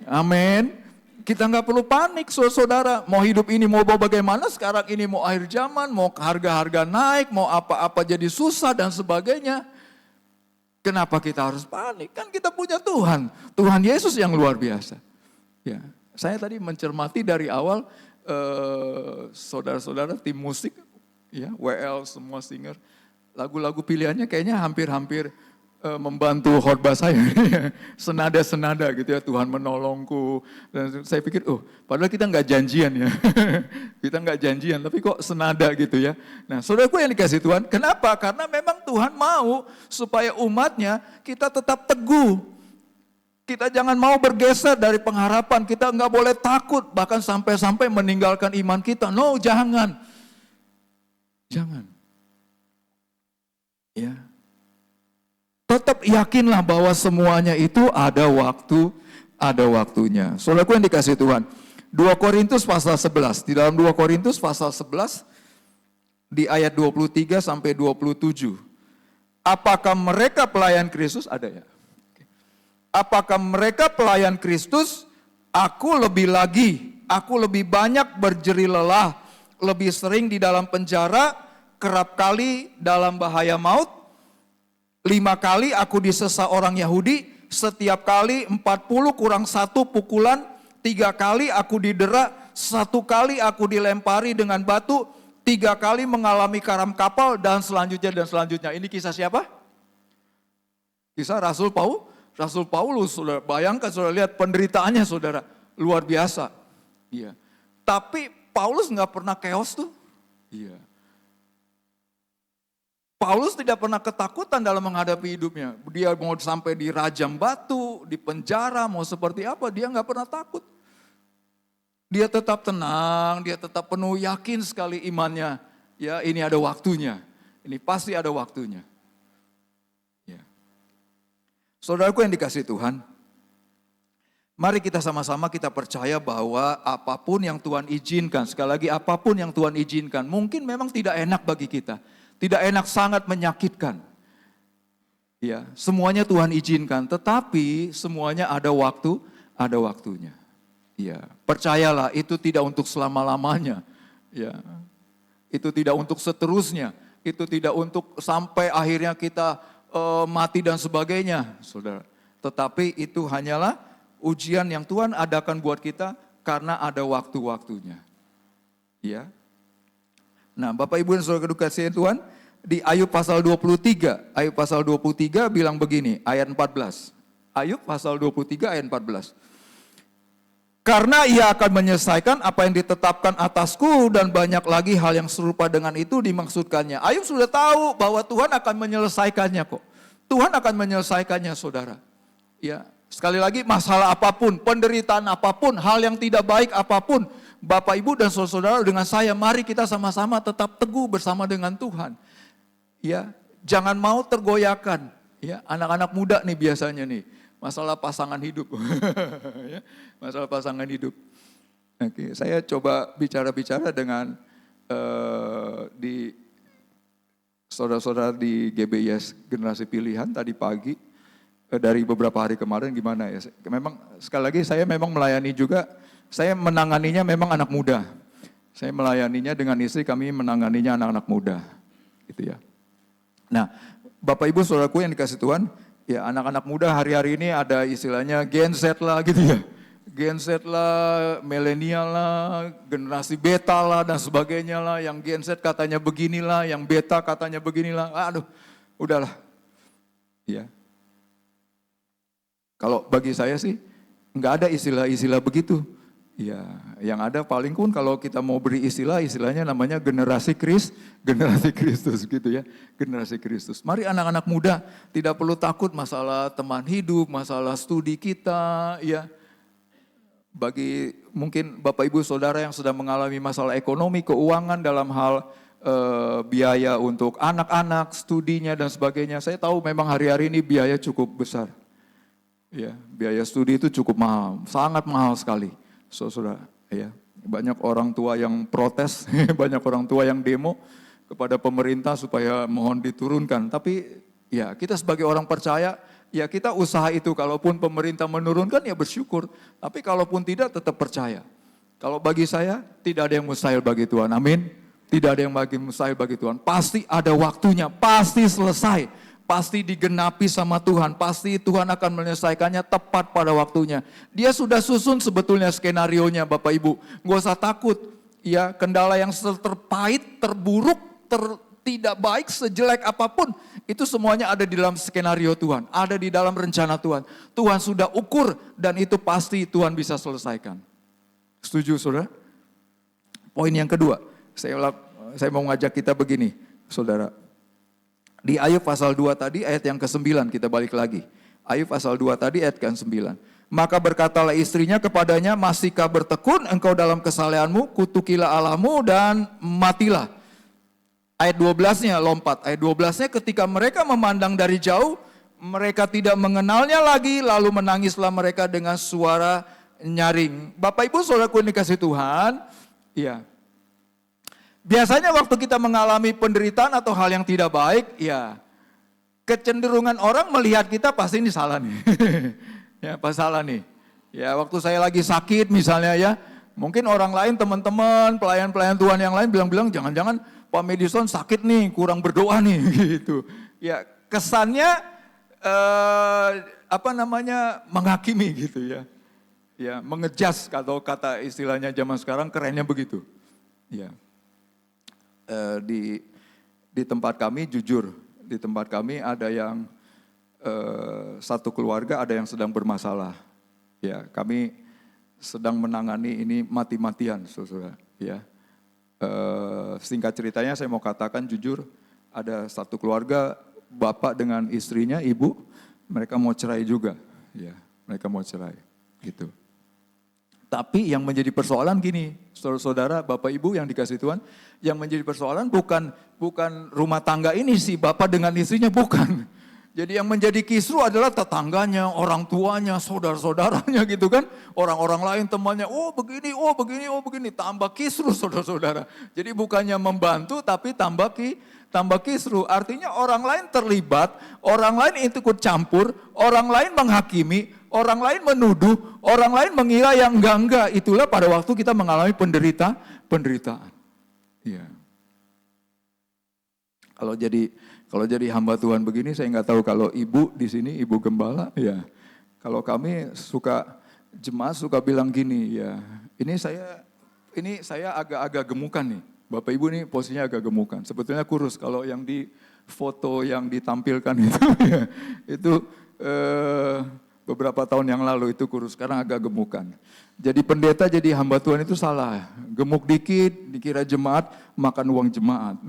[SPEAKER 3] Amin. Kita nggak perlu panik, saudara. Mau hidup ini mau bagaimana, sekarang ini mau akhir zaman, mau harga-harga naik, mau apa-apa jadi susah dan sebagainya. Kenapa kita harus panik? Kan kita punya Tuhan. Tuhan Yesus yang luar biasa. Ya, saya tadi mencermati dari awal saudara-saudara tim musik, ya, WL semua singer, lagu-lagu pilihannya kayaknya hampir-hampir membantu khotbah saya, senada-senada gitu ya, Tuhan menolongku. Dan saya pikir, padahal kita nggak janjian ya, kita nggak janjian, tapi kok senada gitu ya. Nah, saudaraku yang dikasih Tuhan, kenapa? Karena memang Tuhan mau supaya umatnya kita tetap teguh. Kita jangan mau bergeser dari pengharapan, kita nggak boleh takut, bahkan sampai-sampai meninggalkan iman kita. No, jangan. Jangan. Ya. Tetap yakinlah bahwa semuanya itu ada waktunya. Saudaraku yang dikasih Tuhan. 2 Korintus pasal 11. Di dalam 2 Korintus pasal 11 di ayat 23 sampai 27. Apakah mereka pelayan Kristus? Ada ya. Apakah mereka pelayan Kristus? Aku lebih banyak berjeri lelah, lebih sering di dalam penjara, kerap kali dalam bahaya maut. 5 kali aku disesa orang Yahudi, setiap kali 40 kurang 1 pukulan, 3 kali aku didera, 1 kali aku dilempari dengan batu, 3 kali mengalami karam kapal, dan selanjutnya. Ini kisah siapa? Kisah Rasul Paulus, saudara. Bayangkan, saudara, lihat penderitaannya, saudara, luar biasa. Iya. Tapi Paulus nggak pernah chaos tuh. Iya. Paulus tidak pernah ketakutan dalam menghadapi hidupnya. Dia mau sampai di rajam batu, di penjara, mau seperti apa, dia nggak pernah takut. Dia tetap tenang, dia tetap penuh yakin sekali imannya. Ya, ini ada waktunya. Ini pasti ada waktunya. Ya. Saudaraku yang dikasih Tuhan, mari kita sama-sama kita percaya bahwa apapun yang Tuhan izinkan, sekali lagi apapun yang Tuhan izinkan, mungkin memang tidak enak bagi kita. Tidak enak, sangat menyakitkan. Ya, semuanya Tuhan izinkan, tetapi semuanya ada waktunya. Ya, percayalah itu tidak untuk selama-lamanya. Ya. Itu tidak untuk seterusnya, itu tidak untuk sampai akhirnya kita mati dan sebagainya, Saudara. Tetapi itu hanyalah ujian yang Tuhan adakan buat kita karena ada waktu-waktunya. Ya. Nah, Bapak Ibu dan Saudara kedukasian Tuhan, di Ayub pasal 23 bilang begini, ayat 14. Ayub pasal 23 ayat 14. Karena ia akan menyelesaikan apa yang ditetapkan atasku, dan banyak lagi hal yang serupa dengan itu dimaksudkannya. Ayub sudah tahu bahwa Tuhan akan menyelesaikannya kok. Tuhan akan menyelesaikannya, saudara. Ya, sekali lagi, masalah apapun, penderitaan apapun, hal yang tidak baik apapun, Bapak, Ibu, dan saudara-saudara dengan saya, mari kita sama-sama tetap teguh bersama dengan Tuhan. Ya, jangan mau tergoyahkan. Ya, anak-anak muda nih biasanya nih, masalah pasangan hidup. Ya, masalah pasangan hidup. Oke, saya coba bicara-bicara dengan di saudara-saudara di GBIS Generasi Pilihan tadi pagi, dari beberapa hari kemarin gimana ya. Memang sekali lagi saya memang melayani juga. Saya menanganinya memang anak muda. Saya melayaninya dengan istri, kami menanganinya anak-anak muda. Gitu ya. Nah, Bapak Ibu saudaraku yang dikasih Tuhan, ya anak-anak muda hari-hari ini ada istilahnya Gen Z lah gitu ya. Gen Z lah, milenial lah, generasi beta lah dan sebagainya lah. Yang Gen Z katanya beginilah, yang beta katanya beginilah. Aduh, udahlah. Ya. Kalau bagi saya sih, nggak ada istilah-istilah begitu. Ya, yang ada paling pun kalau kita mau beri istilahnya namanya generasi Kristus gitu ya, generasi Kristus. Mari anak-anak muda tidak perlu takut masalah teman hidup, masalah studi kita, ya. Bagi mungkin Bapak Ibu Saudara yang sedang mengalami masalah ekonomi, keuangan dalam hal biaya untuk anak-anak, studinya dan sebagainya. Saya tahu memang hari-hari ini biaya cukup besar. Ya, biaya studi itu cukup mahal, sangat mahal sekali. Saudara, ya, banyak orang tua yang protes, banyak orang tua yang demo kepada pemerintah supaya mohon diturunkan. Tapi ya kita sebagai orang percaya, ya kita usaha itu. Kalaupun pemerintah menurunkan ya bersyukur. Tapi kalaupun tidak tetap percaya. Kalau bagi saya tidak ada yang mustahil bagi Tuhan. Amin. Tidak ada yang mustahil bagi Tuhan. Pasti ada waktunya, pasti selesai. Pasti digenapi sama Tuhan. Pasti Tuhan akan menyelesaikannya tepat pada waktunya. Dia sudah susun sebetulnya skenarionya Bapak Ibu. Nggak usah takut. Ya, kendala yang terpahit, terburuk, tidak baik, sejelek apapun. Itu semuanya ada di dalam skenario Tuhan. Ada di dalam rencana Tuhan. Tuhan sudah ukur dan itu pasti Tuhan bisa selesaikan. Setuju saudara? Poin yang kedua. Saya mau ngajak kita begini saudara. Di Ayub pasal 2 tadi ayat yang ke-9 kita balik lagi. Ayub pasal 2 tadi ayat ke-9. Maka berkatalah istrinya kepadanya, masihkah bertekun engkau dalam kesalehanmu, kutukilah Allahmu dan matilah. Ayat 12-nya lompat. Ayat 12-nya ketika mereka memandang dari jauh, mereka tidak mengenalnya lagi, lalu menangislah mereka dengan suara nyaring. Bapak Ibu saudaraku yang dikasih Tuhan, ya. Biasanya waktu kita mengalami penderitaan atau hal yang tidak baik, ya kecenderungan orang melihat kita pasti ini salah nih. Ya, pas salah nih. Ya, waktu saya lagi sakit misalnya ya, mungkin orang lain teman-teman, pelayan-pelayan Tuhan yang lain bilang-bilang jangan-jangan Pak Madison sakit nih, kurang berdoa nih gitu. Ya, kesannya menghakimi gitu ya. Ya, mengejas kalau kata istilahnya zaman sekarang kerennya begitu. Ya. Di tempat kami jujur, di tempat kami ada yang satu keluarga ada yang sedang bermasalah. Ya, kami sedang menangani ini mati-matian, saudara. Ya, singkat ceritanya saya mau katakan jujur, ada satu keluarga bapak dengan istrinya, ibu, mereka mau cerai juga. Ya, mereka mau cerai, gitu. Tapi yang menjadi persoalan gini, saudara-saudara, Bapak Ibu yang dikasih Tuhan, yang menjadi persoalan bukan rumah tangga ini si Bapak dengan istrinya, bukan. Jadi yang menjadi kisru adalah tetangganya, orang tuanya, saudara-saudaranya gitu kan. Orang-orang lain temannya, oh begini, tambah kisru saudara-saudara. Jadi bukannya membantu tapi tambah kisru. Artinya orang lain terlibat, orang lain ikut campur, orang lain menghakimi, orang lain menuduh, orang lain mengira yang enggak. Itulah pada waktu kita mengalami penderitaan. Iya. Kalau jadi hamba Tuhan begini, saya nggak tahu kalau ibu di sini, ibu gembala, ya. Kalau kami jemaat suka bilang gini, ya. Ini saya agak-agak gemukan nih. Bapak Ibu nih posisinya agak gemukan. Sebetulnya kurus. Kalau yang di foto yang ditampilkan itu, ya, itu beberapa tahun yang lalu itu kurus, sekarang agak gemukan. Jadi pendeta jadi hamba Tuhan itu salah. Gemuk dikit, dikira jemaat, makan uang jemaat.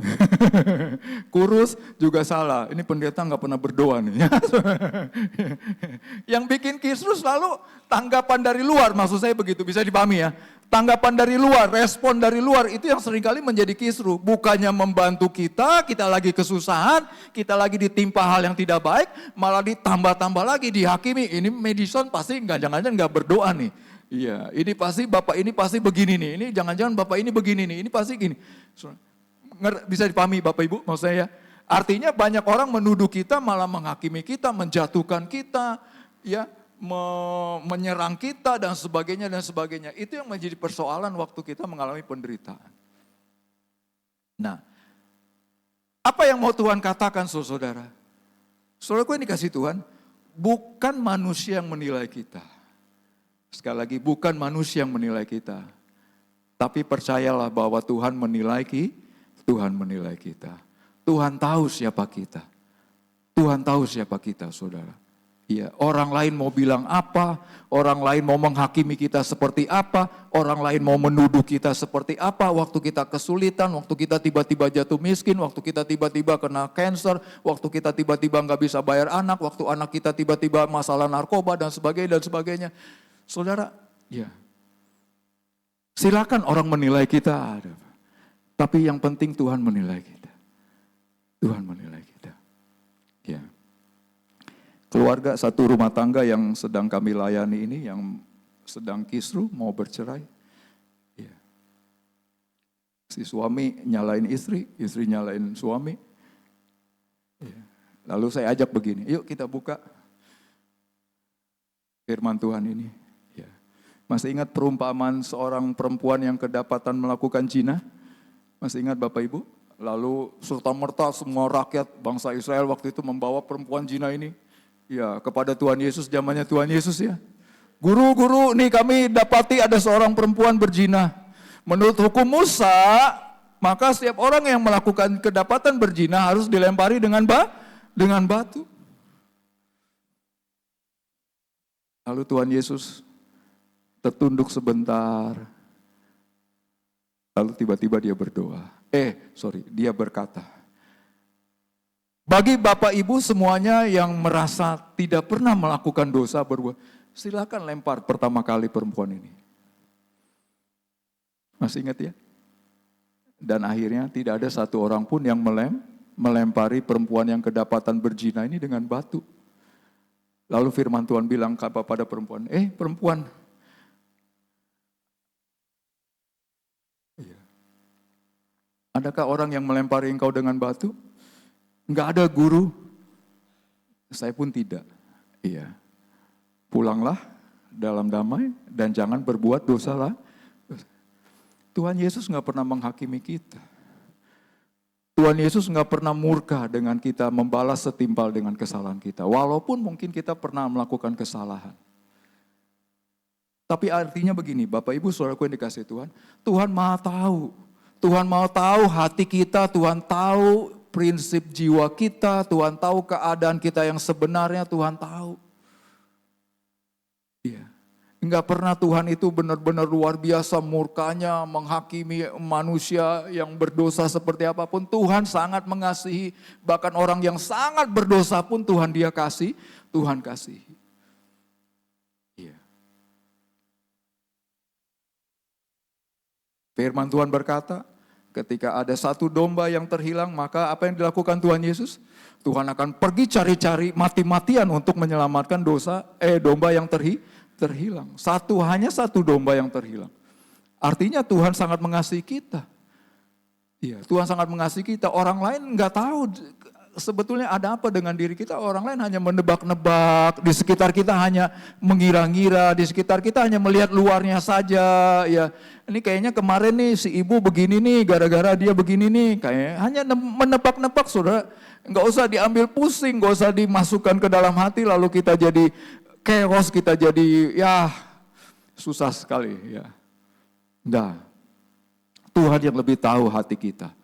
[SPEAKER 3] Kurus juga salah. Ini pendeta nggak pernah berdoa nih. Yang bikin kisru selalu tanggapan dari luar, maksud saya begitu, bisa dipahami ya. Tanggapan dari luar, respon dari luar, itu yang seringkali menjadi kisru. Bukannya membantu kita lagi kesusahan, kita lagi ditimpa hal yang tidak baik, malah ditambah-tambah lagi, dihakimi. Ini Madison pasti jangan-jangan nggak berdoa nih. Iya, ini pasti Bapak ini pasti begini nih, ini jangan-jangan Bapak ini begini nih, ini pasti gini. Bisa dipahami Bapak Ibu maksud saya? Artinya banyak orang menuduh kita, malah menghakimi kita, menjatuhkan kita, ya, menyerang kita dan sebagainya dan sebagainya. Itu yang menjadi persoalan waktu kita mengalami penderitaan. Nah, apa yang mau Tuhan katakan saudara? Saudaraku yang dikasih Tuhan, bukan manusia yang menilai kita. Sekali lagi, bukan manusia yang menilai kita. Tapi percayalah bahwa Tuhan menilai kita. Tuhan tahu siapa kita. Tuhan tahu siapa kita, saudara. Iya, orang lain mau bilang apa, orang lain mau menghakimi kita seperti apa, orang lain mau menuduh kita seperti apa, waktu kita kesulitan, waktu kita tiba-tiba jatuh miskin, waktu kita tiba-tiba kena cancer, waktu kita tiba-tiba nggak bisa bayar anak, waktu anak kita tiba-tiba masalah narkoba dan sebagainya. Saudara, ya, silakan orang menilai kita, tapi yang penting Tuhan menilai kita. Tuhan menilai kita. Ya. Keluarga satu rumah tangga yang sedang kami layani ini, yang sedang kisru, mau bercerai. Ya. Si suami nyalain istri nyalain suami. Ya. Lalu saya ajak begini, yuk kita buka firman Tuhan ini. Ya. Masih ingat perumpamaan seorang perempuan yang kedapatan melakukan zina? Masih ingat Bapak Ibu? Lalu serta-merta semua rakyat bangsa Israel waktu itu membawa perempuan zina ini ya kepada Tuhan Yesus, zamannya Tuhan Yesus ya. Guru, nih kami dapati ada seorang perempuan berzina. Menurut hukum Musa, maka setiap orang yang melakukan kedapatan berzina harus dilempari dengan batu. Lalu Tuhan Yesus tertunduk sebentar. Lalu tiba-tiba dia berdoa. Dia berkata, bagi Bapak Ibu semuanya yang merasa tidak pernah melakukan dosa berbuat, silakan lempar pertama kali perempuan ini. Masih ingat ya? Dan akhirnya tidak ada satu orang pun yang melempari perempuan yang kedapatan berzina ini dengan batu. Lalu firman Tuhan bilang kepada perempuan, perempuan, adakah orang yang melempari engkau dengan batu? Enggak ada, Guru. Saya pun tidak. Iya. Pulanglah dalam damai dan jangan berbuat dosa lah. Tuhan Yesus enggak pernah menghakimi kita. Tuhan Yesus enggak pernah murka dengan kita, membalas setimpal dengan kesalahan kita. Walaupun mungkin kita pernah melakukan kesalahan. Tapi artinya begini, Bapak Ibu saudaraku yang dikasihi Tuhan, Tuhan Maha tahu. Tuhan mau tahu hati kita, Tuhan tahu prinsip jiwa kita, Tuhan tahu keadaan kita yang sebenarnya, Tuhan tahu. Iya. Enggak pernah Tuhan itu benar-benar luar biasa murkanya menghakimi manusia yang berdosa seperti apapun. Tuhan sangat mengasihi, bahkan orang yang sangat berdosa pun Tuhan Tuhan kasihi. Iya. Firman Tuhan berkata, ketika ada satu domba yang terhilang, maka apa yang dilakukan Tuhan Yesus? Tuhan akan pergi cari-cari mati-matian untuk menyelamatkan domba yang terhilang. Hanya satu domba yang terhilang. Artinya Tuhan sangat mengasihi kita. Iya, Tuhan sangat mengasihi kita. Orang lain enggak tahu sebetulnya ada apa dengan diri kita. Orang lain hanya menebak-nebak, di sekitar kita hanya mengira-ngira, di sekitar kita hanya melihat luarnya saja. Ya, ini kayaknya kemarin nih si ibu begini nih, gara-gara dia begini nih. Kayaknya hanya menebak-nebak, saudara. Enggak usah diambil pusing, enggak usah dimasukkan ke dalam hati, lalu kita jadi chaos, kita jadi susah sekali. Ya. Enggak. Tuhan yang lebih tahu hati kita.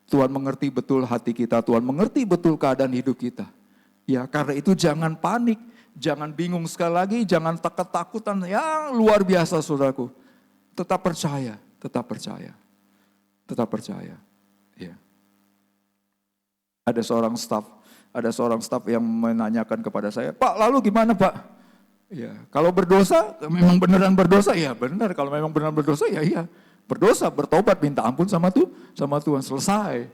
[SPEAKER 3] Tuhan mengerti betul hati kita, Tuhan mengerti betul keadaan hidup kita. Ya, karena itu jangan panik, jangan bingung sekali lagi, jangan ketakutan yang luar biasa saudaraku. Tetap percaya, tetap percaya. Tetap percaya. Ya. Ada seorang staf yang menanyakan kepada saya, "Pak, lalu gimana, Pak?" Ya, kalau berdosa, memang beneran berdosa, ya benar. Kalau memang benar berdosa, ya iya. Berdosa, bertobat, minta ampun sama Tuhan, selesai.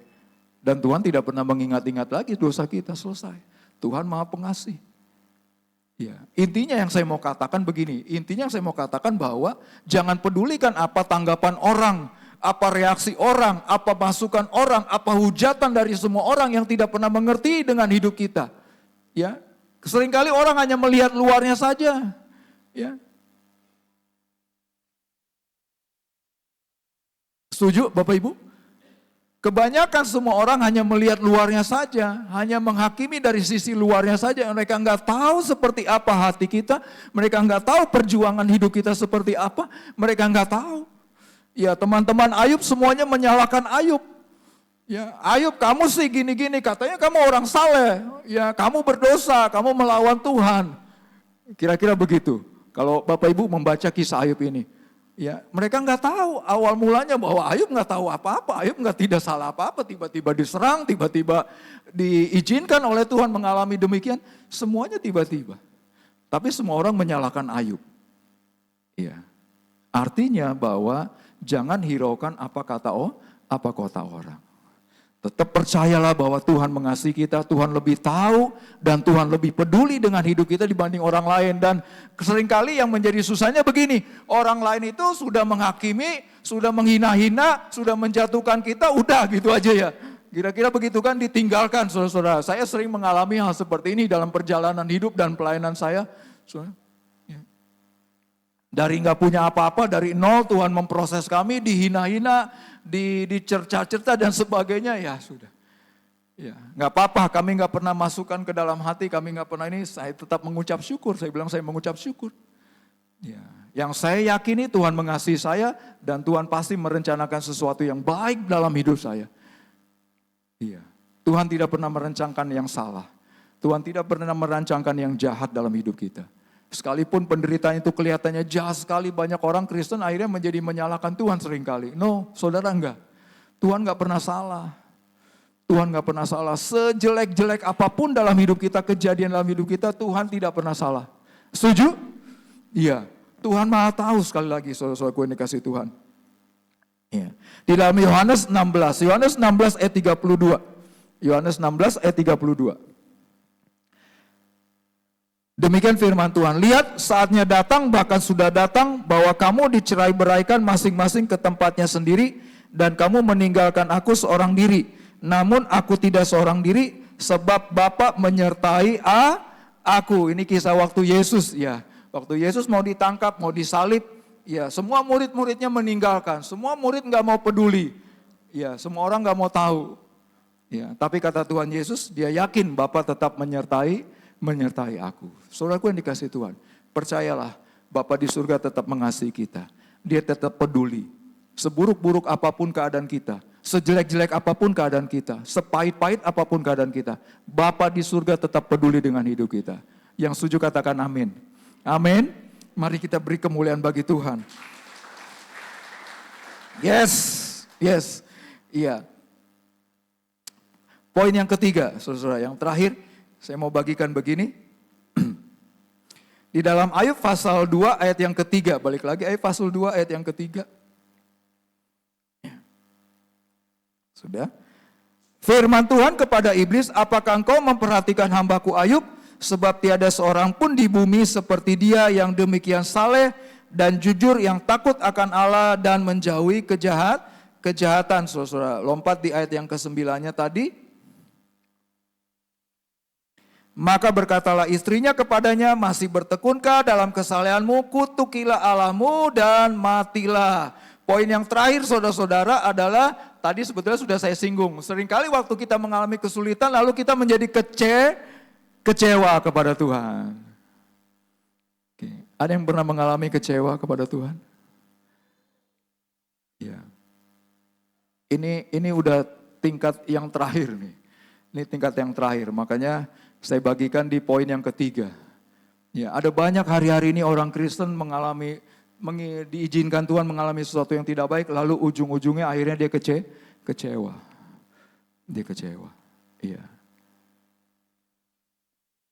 [SPEAKER 3] Dan Tuhan tidak pernah mengingat-ingat lagi dosa kita, selesai. Tuhan Maha Pengasih. Ya, intinya yang saya mau katakan begini, bahwa jangan pedulikan apa tanggapan orang, apa reaksi orang, apa masukan orang, apa hujatan dari semua orang yang tidak pernah mengerti dengan hidup kita. Ya, seringkali orang hanya melihat luarnya saja. Ya. Setuju Bapak Ibu? Kebanyakan semua orang hanya melihat luarnya saja, hanya menghakimi dari sisi luarnya saja. Mereka enggak tahu seperti apa hati kita, mereka enggak tahu perjuangan hidup kita seperti apa, mereka enggak tahu. Ya, teman-teman Ayub semuanya menyalahkan Ayub. Ya, Ayub, kamu sih gini-gini, katanya kamu orang saleh. Ya, kamu berdosa, kamu melawan Tuhan. Kira-kira begitu. Kalau Bapak Ibu membaca kisah Ayub ini. Ya, mereka nggak tahu awal mulanya bahwa Ayub nggak tahu apa-apa, Ayub tidak salah apa-apa, tiba-tiba diserang, tiba-tiba diizinkan oleh Tuhan mengalami demikian, semuanya tiba-tiba. Tapi semua orang menyalahkan Ayub. Ya, artinya bahwa jangan hiraukan apa kata orang. Tetap percayalah bahwa Tuhan mengasihi kita, Tuhan lebih tahu dan Tuhan lebih peduli dengan hidup kita dibanding orang lain. Dan seringkali yang menjadi susahnya begini, orang lain itu sudah menghakimi, sudah menghina-hina, sudah menjatuhkan kita, udah gitu aja ya. Kira-kira begitu kan, ditinggalkan saudara-saudara. Saya sering mengalami hal seperti ini dalam perjalanan hidup dan pelayanan saya. Dari nggak punya apa-apa, dari nol Tuhan memproses kami, dihina-hina, dicerca-cerca dan sebagainya, ya sudah. Ya, nggak apa-apa, kami nggak pernah masukkan ke dalam hati, kami nggak pernah ini, saya tetap mengucap syukur, saya bilang saya mengucap syukur. Ya, yang saya yakini Tuhan mengasihi saya dan Tuhan pasti merencanakan sesuatu yang baik dalam hidup saya. Iya, Tuhan tidak pernah merencanakan yang salah, Tuhan tidak pernah merancangkan yang jahat dalam hidup kita. Sekalipun penderitaan itu kelihatannya jahat sekali, banyak orang Kristen akhirnya menjadi menyalahkan Tuhan seringkali. No, saudara enggak, Tuhan enggak pernah salah. Tuhan gak pernah salah, sejelek-jelek apapun dalam hidup kita, kejadian dalam hidup kita, Tuhan tidak pernah salah. Setuju? Iya, Tuhan maha tahu sekali lagi, saudara-saudaraku yang dikasih Tuhan. Iya. Di dalam Yohanes 16 ayat 32. Yohanes 16 ayat 32. Demikian firman Tuhan, lihat saatnya datang, bahkan sudah datang, bahwa kamu dicerai-beraikan masing-masing ke tempatnya sendiri, dan kamu meninggalkan aku seorang diri. Namun aku tidak seorang diri, sebab Bapa menyertai aku. Ini kisah waktu Yesus, ya. Waktu Yesus mau ditangkap, mau disalib, ya, semua murid-muridnya meninggalkan. Semua murid nggak mau peduli, ya, semua orang nggak mau tahu. Ya, tapi kata Tuhan Yesus, dia yakin Bapa tetap menyertai aku. Saudaraku yang dikasih Tuhan, percayalah, Bapa di surga tetap mengasihi kita. Dia tetap peduli. Seburuk-buruk apapun keadaan kita, sejelek-jelek apapun keadaan kita, sepahit-pahit apapun keadaan kita, Bapa di surga tetap peduli dengan hidup kita. Yang setuju katakan amin. Amin. Mari kita beri kemuliaan bagi Tuhan. Yes. Iya. Poin yang ketiga, saudara, yang terakhir, saya mau bagikan begini. Di dalam Ayub pasal 2 ayat yang ketiga, balik lagi Ayub pasal 2 ayat yang ketiga. Sudah. Firman Tuhan kepada iblis, apakah engkau memperhatikan hambaku Ayub? Sebab tiada seorang pun di bumi seperti dia yang demikian saleh dan jujur, yang takut akan Allah dan menjauhi kejahatan. Saudara, lompat di ayat yang ke-9-nya tadi. Maka berkatalah istrinya kepadanya, masih bertekunkah dalam kesalehanmu? Kutukilah Allahmu dan matilah. Poin yang terakhir saudara-saudara adalah, tadi sebetulnya sudah saya singgung. Seringkali waktu kita mengalami kesulitan, lalu kita menjadi kecewa kepada Tuhan. Oke. Ada yang pernah mengalami kecewa kepada Tuhan? Ya. Ini udah tingkat yang terakhir nih. Ini tingkat yang terakhir, makanya saya bagikan di poin yang ketiga. Ya, ada banyak hari-hari ini orang Kristen diizinkan Tuhan mengalami sesuatu yang tidak baik, lalu ujung-ujungnya akhirnya dia kecewa. Dia kecewa. Iya.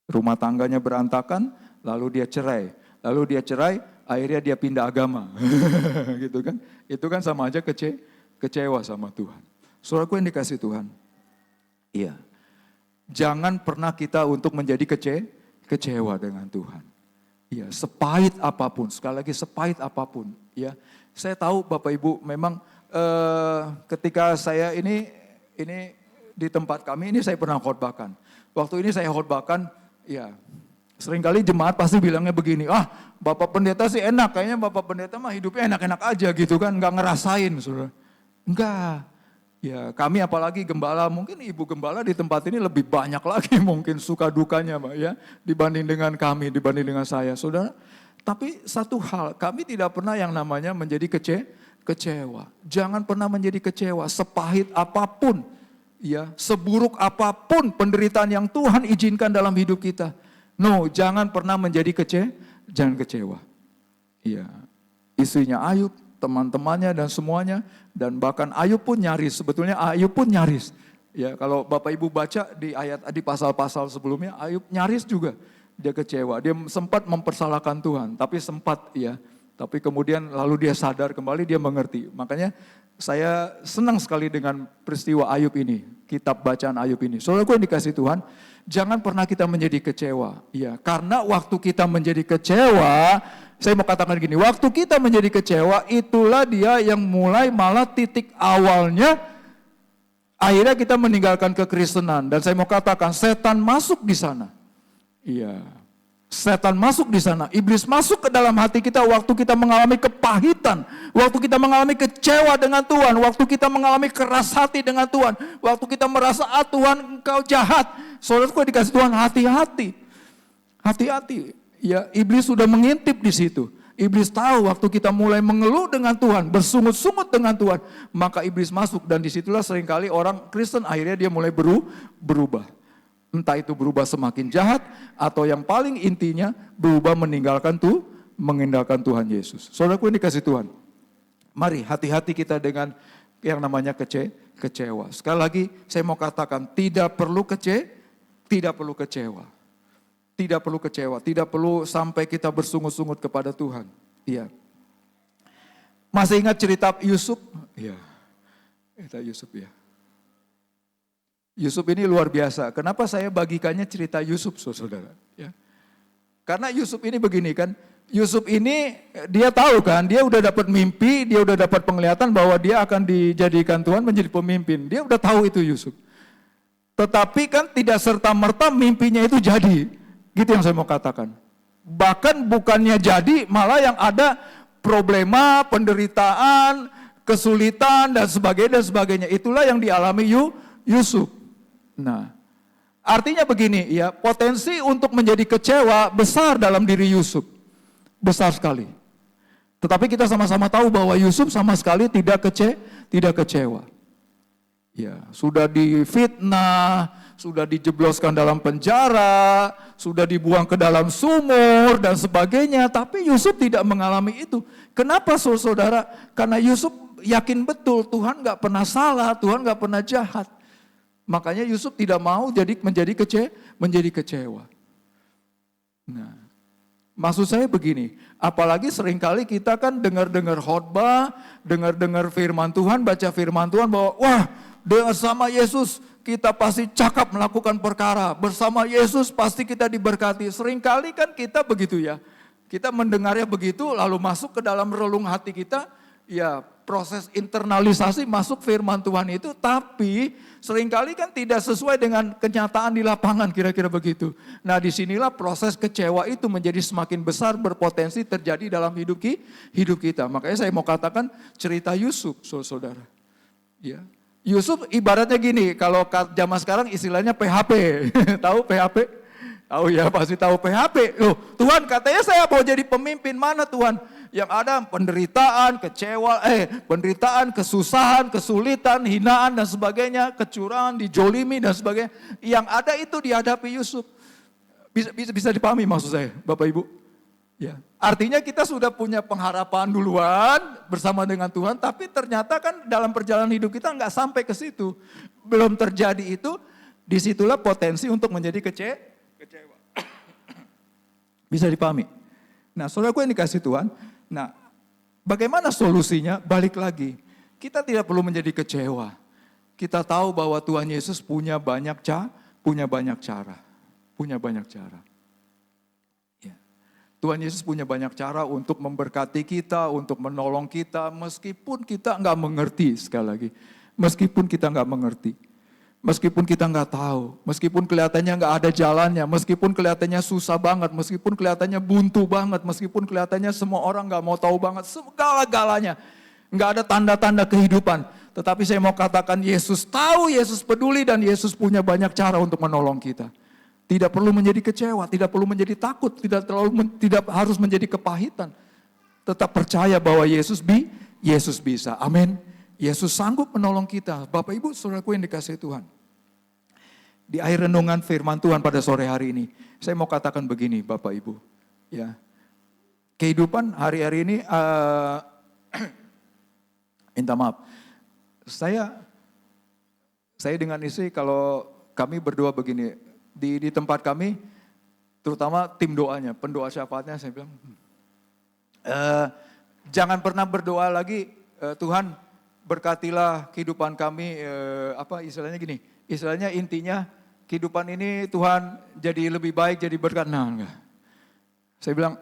[SPEAKER 3] Rumah tangganya berantakan, lalu dia cerai. Lalu dia cerai, akhirnya dia pindah agama. Gitu kan? Itu kan sama aja kecewa sama Tuhan. Saudaraku yang dikasih Tuhan. Iya. Jangan pernah kita untuk menjadi kecewa dengan Tuhan. Ya, sepahit apapun, sekali lagi sepahit apapun. Ya, saya tahu Bapak Ibu memang ketika saya ini di tempat kami ini saya pernah khotbahkan. Waktu ini saya khotbahkan, ya seringkali jemaat pasti bilangnya begini, Bapak Pendeta sih enak, kayaknya Bapak Pendeta mah hidupnya enak-enak aja gitu kan, nggak ngerasain, saudara. Enggak. Ya, kami apalagi gembala, mungkin ibu gembala di tempat ini lebih banyak lagi mungkin suka dukanya, Pak, ya, dibanding dengan kami, dibanding dengan saya, saudara. Tapi satu hal, kami tidak pernah yang namanya menjadi kecewa. Jangan pernah menjadi kecewa, sepahit apapun, ya, seburuk apapun penderitaan yang Tuhan izinkan dalam hidup kita. No, jangan pernah menjadi jangan kecewa. Iya, istrinya Ayub, teman-temannya dan semuanya, dan bahkan Ayub pun nyaris, sebetulnya Ayub pun nyaris. Ya, kalau Bapak Ibu baca di pasal-pasal sebelumnya, Ayub nyaris juga dia kecewa. Dia sempat mempersalahkan Tuhan, tapi tapi kemudian lalu dia sadar kembali, dia mengerti. Makanya saya senang sekali dengan peristiwa Ayub ini, kitab bacaan Ayub ini. Saudaraku yang dikasih Tuhan, jangan pernah kita menjadi kecewa. Ya, karena waktu kita menjadi kecewa, saya mau katakan gini, waktu kita menjadi kecewa, itulah dia yang mulai malah titik awalnya, akhirnya kita meninggalkan kekristenan. Dan saya mau katakan, setan masuk di sana. Iya, Setan masuk di sana, iblis masuk ke dalam hati kita waktu kita mengalami kepahitan, waktu kita mengalami kecewa dengan Tuhan, waktu kita mengalami keras hati dengan Tuhan, waktu kita merasa, Tuhan engkau jahat. Saudaraku dikasih Tuhan, hati-hati. Hati-hati. Ya, iblis sudah mengintip di situ. Iblis tahu waktu kita mulai mengeluh dengan Tuhan, bersungut-sungut dengan Tuhan, maka iblis masuk, dan disitulah seringkali orang Kristen akhirnya dia mulai berubah. Entah itu berubah semakin jahat, atau yang paling intinya berubah meninggalkan Tuhan Yesus. Saudaraku ini dikasih Tuhan, mari hati-hati kita dengan yang namanya kecewa. Sekali lagi saya mau katakan, tidak perlu kecewa. Tidak perlu kecewa, tidak perlu sampai kita bersungut-sungut kepada Tuhan. Iya. Masih ingat cerita Yusuf? Iya. Cerita Yusuf ya. Yusuf ini luar biasa. Kenapa saya bagikannya cerita Yusuf, saudara? Ya. Karena Yusuf ini begini kan, Yusuf ini dia tahu kan, dia udah dapat mimpi, dia udah dapat penglihatan bahwa dia akan dijadikan Tuhan menjadi pemimpin. Dia udah tahu itu Yusuf. Tetapi kan tidak serta-merta mimpinya itu jadi. Gitu yang saya mau katakan. Bahkan bukannya jadi, malah yang ada problema, penderitaan, kesulitan dan sebagainya. Itulah yang dialami Yusuf. Nah, artinya begini ya, potensi untuk menjadi kecewa besar dalam diri Yusuf. Besar sekali. Tetapi kita sama-sama tahu bahwa Yusuf sama sekali tidak kecewa. Ya, sudah difitnah, sudah dijebloskan dalam penjara, sudah dibuang ke dalam sumur dan sebagainya, tapi Yusuf tidak mengalami itu. Kenapa saudara? Karena Yusuf yakin betul Tuhan gak pernah salah, Tuhan gak pernah jahat. Makanya Yusuf tidak mau menjadi kecewa. Nah, maksud saya begini, apalagi seringkali kita kan dengar khotbah, dengar firman Tuhan, baca firman Tuhan bahwa wah, bersama Yesus kita pasti cakap melakukan perkara, bersama Yesus pasti kita diberkati. Seringkali kan kita begitu ya, kita mendengarnya begitu lalu masuk ke dalam relung hati kita, ya proses internalisasi masuk firman Tuhan itu, tapi seringkali kan tidak sesuai dengan kenyataan di lapangan, kira-kira begitu. Nah disinilah proses kecewa itu menjadi semakin besar, berpotensi terjadi dalam hidup kita. Makanya saya mau katakan cerita Yusuf, saudara. Ya. Yusuf ibaratnya gini, kalau zaman sekarang istilahnya PHP, tahu PHP? Tahu ya, pasti tahu PHP. Loh, Tuhan katanya saya mau jadi pemimpin, mana Tuhan? Yang ada penderitaan, penderitaan, kesusahan, kesulitan, hinaan dan sebagainya, kecurangan, dijolimi dan sebagainya. Yang ada itu dihadapi Yusuf. Bisa dipahami maksud saya, Bapak Ibu? Ya. Artinya kita sudah punya pengharapan duluan bersama dengan Tuhan, tapi ternyata kan dalam perjalanan hidup kita nggak sampai ke situ. Belum terjadi itu, disitulah potensi untuk menjadi kecewa. Bisa dipahami? Nah, saudaraku yang dikasih Tuhan, nah bagaimana solusinya? Balik lagi, kita tidak perlu menjadi kecewa. Kita tahu bahwa Tuhan Yesus punya banyak cara. Ya. Tuhan Yesus punya banyak cara untuk memberkati kita, untuk menolong kita, meskipun kita nggak mengerti, sekali lagi. Meskipun kita nggak mengerti. Meskipun kita nggak tahu, meskipun kelihatannya nggak ada jalannya, meskipun kelihatannya susah banget, meskipun kelihatannya buntu banget, meskipun kelihatannya semua orang nggak mau tahu banget, segala-galanya, nggak ada tanda-tanda kehidupan. Tetapi saya mau katakan Yesus tahu, Yesus peduli, dan Yesus punya banyak cara untuk menolong kita. Tidak perlu menjadi kecewa, tidak perlu menjadi takut, tidak harus menjadi kepahitan. Tetap percaya bahwa Yesus bisa. Amin. Yesus sanggup menolong kita. Bapak Ibu, saudaraku yang dikasihi Tuhan. Di akhir renungan firman Tuhan pada sore hari ini, saya mau katakan begini Bapak Ibu. Ya, kehidupan hari-hari ini, minta maaf. Saya dengan istri kalau kami berdoa begini, di tempat kami, terutama tim doanya, pendoa syafaatnya saya bilang, jangan pernah berdoa lagi, Tuhan berkatilah kehidupan kami, istilahnya intinya kehidupan ini Tuhan jadi lebih baik, jadi berkat. Nah, enggak. Saya bilang,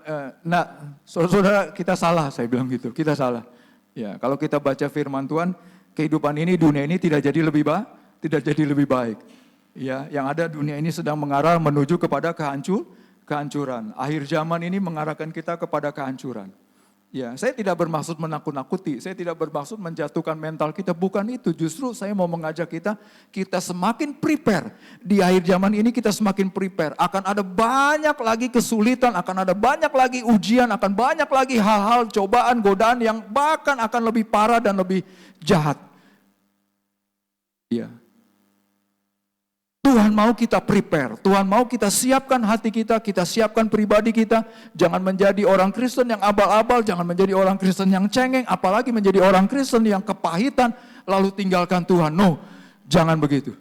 [SPEAKER 3] saudara kita salah, saya bilang gitu, kita salah. Ya, kalau kita baca firman Tuhan, kehidupan ini, dunia ini tidak jadi lebih baik. Ya, yang ada dunia ini sedang mengarah menuju kepada kehancuran. Akhir zaman ini mengarahkan kita kepada kehancuran. Ya, saya tidak bermaksud menakut-nakuti, saya tidak bermaksud menjatuhkan mental kita, bukan itu. Justru saya mau mengajak kita semakin prepare. Di akhir zaman ini kita semakin prepare. Akan ada banyak lagi kesulitan, akan ada banyak lagi ujian, akan banyak lagi hal-hal, cobaan, godaan yang bahkan akan lebih parah dan lebih jahat. Ya. Tuhan mau kita prepare, Tuhan mau kita siapkan hati kita siapkan pribadi kita. Jangan menjadi orang Kristen yang abal-abal, jangan menjadi orang Kristen yang cengeng, apalagi menjadi orang Kristen yang kepahitan, lalu tinggalkan Tuhan. No, jangan begitu.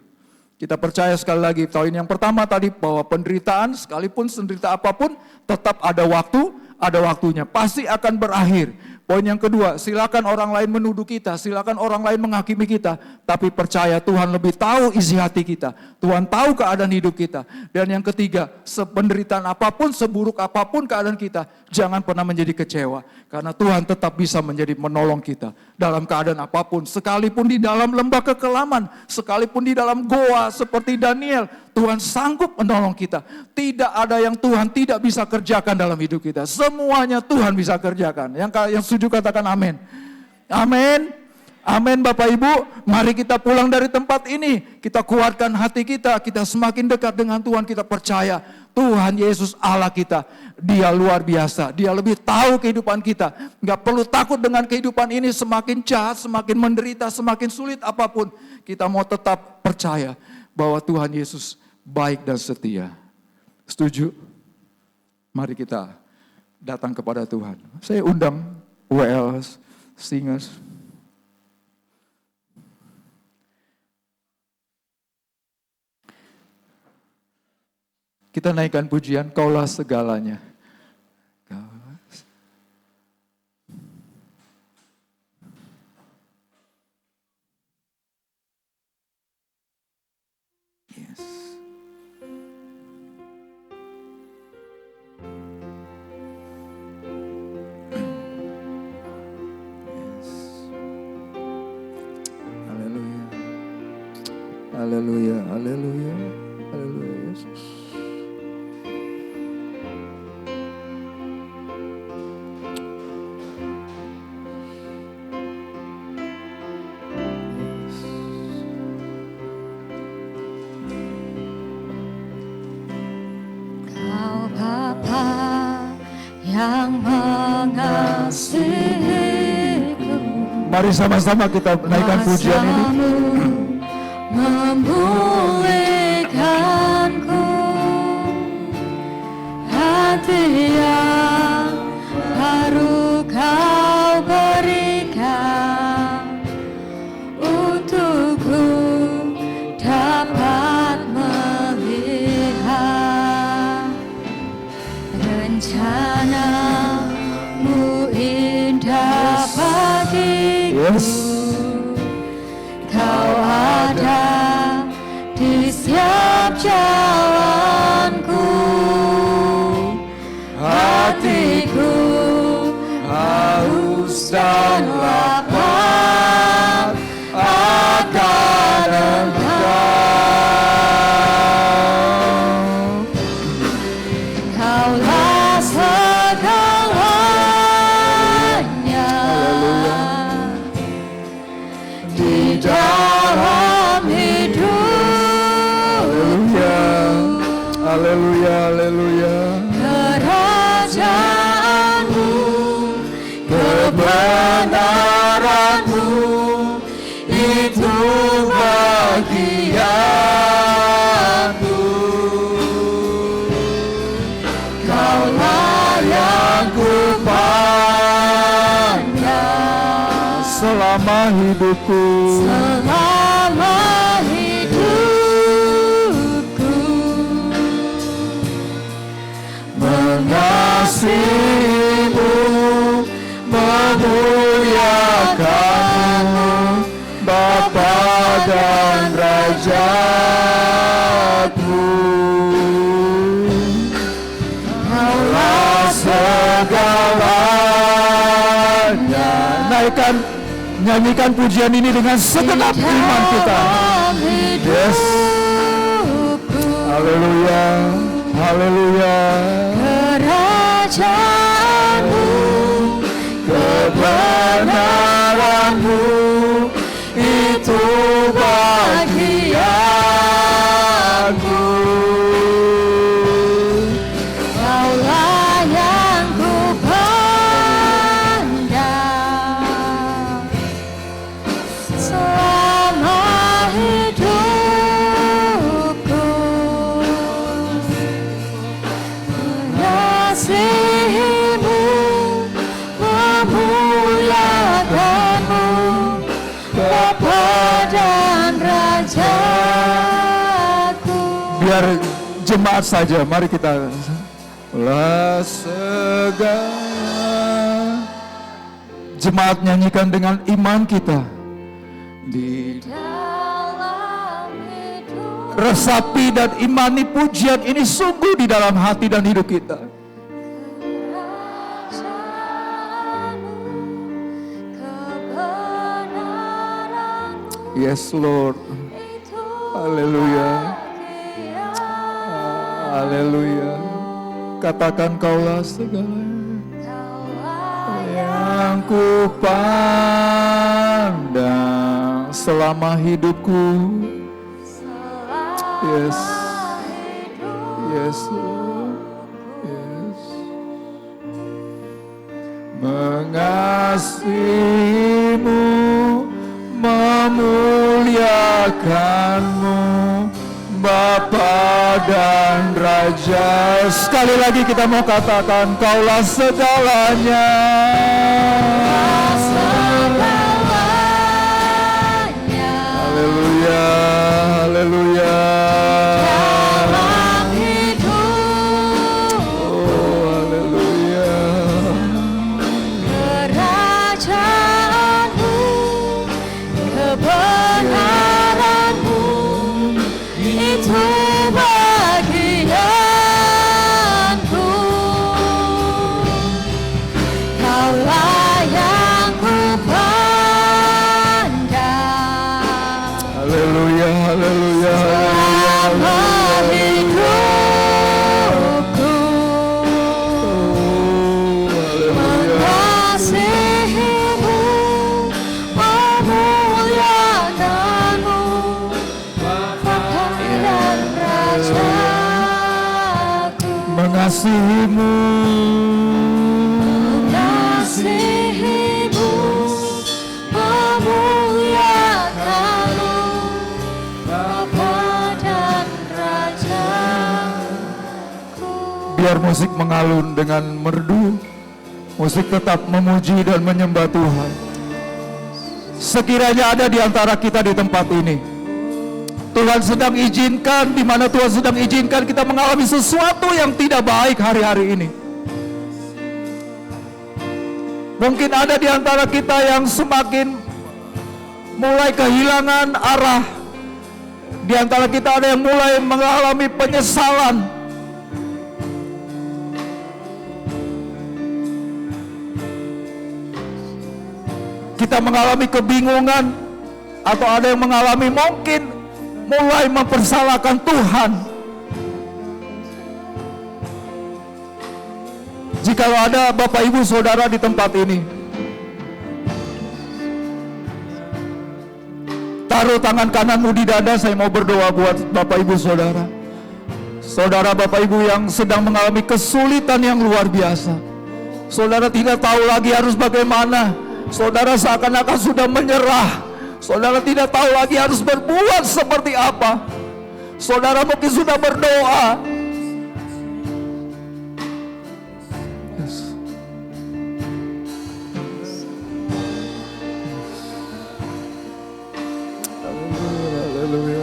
[SPEAKER 3] Kita percaya sekali lagi, poin yang pertama tadi, bahwa penderitaan, sekalipun senderita apapun, tetap ada waktu, ada waktunya. Pasti akan berakhir. Poin yang kedua, silakan orang lain menuduh kita, silakan orang lain menghakimi kita, tapi percaya Tuhan lebih tahu isi hati kita, Tuhan tahu keadaan hidup kita. Dan yang ketiga, sependeritaan apapun, seburuk apapun keadaan kita, jangan pernah menjadi kecewa, karena Tuhan tetap bisa menjadi menolong kita dalam keadaan apapun, sekalipun di dalam lembah kekelaman, sekalipun di dalam goa seperti Daniel, Tuhan sanggup menolong kita. Tidak ada yang Tuhan tidak bisa kerjakan dalam hidup kita. Semuanya Tuhan bisa kerjakan. Yang setuju katakan amin. Amin. Amin Bapak Ibu. Mari kita pulang dari tempat ini. Kita kuatkan hati kita. Kita semakin dekat dengan Tuhan. Kita percaya Tuhan Yesus Allah kita. Dia luar biasa. Dia lebih tahu kehidupan kita. Gak perlu takut dengan kehidupan ini. Semakin jahat, semakin menderita, semakin sulit apapun. Kita mau tetap percaya bahwa Tuhan Yesus baik dan setia. Setuju? Mari kita datang kepada Tuhan. Saya undang WL Singers. Kita naikkan pujian, Kaulah segalanya. Yes. Haleluya, haleluya, haleluya Yesus.
[SPEAKER 1] Kau Bapa yang mengasihiku,
[SPEAKER 3] Mari sama-sama kita naikkan pujian ini.
[SPEAKER 1] Memulihkanku, hati yang baru Kau berikan, untukku dapat melihat rencana-Mu indah bagiku.
[SPEAKER 3] Yes.
[SPEAKER 1] Kau ada di setiap jalanku, hatiku haus dan lapar akan Engkau. Kaulah segalanya di dalam hidupku.
[SPEAKER 3] Haleluya, haleluya.
[SPEAKER 1] Kerajaanmu, kebenaranmu, itu bagianku. Kaulah yang kupandang
[SPEAKER 3] Selama hidupku.
[SPEAKER 1] selama hidupku,
[SPEAKER 3] Mengasihimu, memuliakanmu, Bapa dan Raja-Ku. Kaulah segalanya. Nyanyikan pujian ini dengan segenap iman kita. Yes. Haleluya, Haleluya.
[SPEAKER 1] Kerajaanmu,
[SPEAKER 3] Kebenaranmu itu bagianku.
[SPEAKER 1] Kaulah yang ku pandang selama hidupku. Mengasihimu, memuliakanmu, Bapa dan Rajaku.
[SPEAKER 3] Biar jemaat saja, mari kita lah segala jemaat nyanyikan dengan iman kita. Di
[SPEAKER 1] Dalam hidup
[SPEAKER 3] resapi dan imani pujian ini sungguh di dalam hati dan hidup kita.
[SPEAKER 1] kerajaanmu, kebenaranmu
[SPEAKER 3] Yes Lord.
[SPEAKER 1] itu
[SPEAKER 3] Haleluya.
[SPEAKER 1] bagian.
[SPEAKER 3] Haleluya. Katakan kaulah segalanya
[SPEAKER 1] Kaulah
[SPEAKER 3] yang ku pandang selama hidupku.
[SPEAKER 1] selama
[SPEAKER 3] Yes.
[SPEAKER 1] hidup.
[SPEAKER 3] Yes Lord. Yes. Mengasihimu, memuliakanmu, Bapa dan Raja. Sekali lagi kita mau katakan kaulah segalanya.
[SPEAKER 1] Segalanya
[SPEAKER 3] Haleluya, haleluya.
[SPEAKER 1] dalam hidup.
[SPEAKER 3] Oh, haleluya.
[SPEAKER 1] Kerajaanmu, kebenaranmu itu bagianku. Kaulah yang ku pandang
[SPEAKER 3] Haleluya, haleluya,
[SPEAKER 1] selama hidupku. Mengasihimu, memuliakanmu, Bapa dan Rajaku.
[SPEAKER 3] Mengasihimu,
[SPEAKER 1] Mengasihimu, memuliakanmu, Bapa dan Rajaku.
[SPEAKER 3] biar musik mengalun dengan merdu, musik tetap memuji dan menyembah Tuhan. Sekiranya ada di antara kita di tempat ini, Tuhan sedang izinkan, di mana Tuhan sedang izinkan kita mengalami sesuatu yang tidak baik hari-hari ini. Mungkin ada di antara kita yang semakin mulai kehilangan arah. Di antara kita ada yang mulai mengalami penyesalan. Kita mengalami kebingungan, atau ada yang mengalami mungkin mulai mempersalahkan Tuhan. Jikalau ada Bapak Ibu Saudara di tempat ini, taruh tangan kananmu di dada, saya mau berdoa buat Bapak Ibu Saudara. Saudara Bapak Ibu yang sedang mengalami kesulitan yang luar biasa. Saudara tidak tahu lagi harus bagaimana. Saudara seakan-akan sudah menyerah. Saudara tidak tahu lagi harus berbuat seperti apa. Saudara mungkin sudah berdoa. Yes.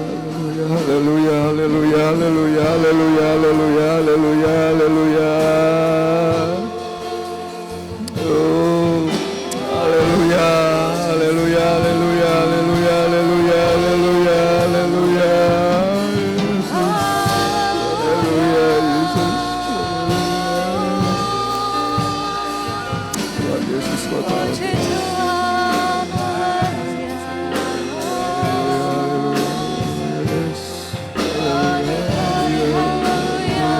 [SPEAKER 3] Haleluya, haleluya, haleluya, haleluya, haleluya, haleluya, haleluya, haleluya. Oh, haleluya, haleluya, haleluya, haleluya, haleluya, haleluya, haleluya. Yesus, haleluya, Yesus. Tuhan Yesus, Bapa.
[SPEAKER 1] Puji Tuhan, haleluya.
[SPEAKER 3] Haleluya, Yesus. Haleluya, haleluya.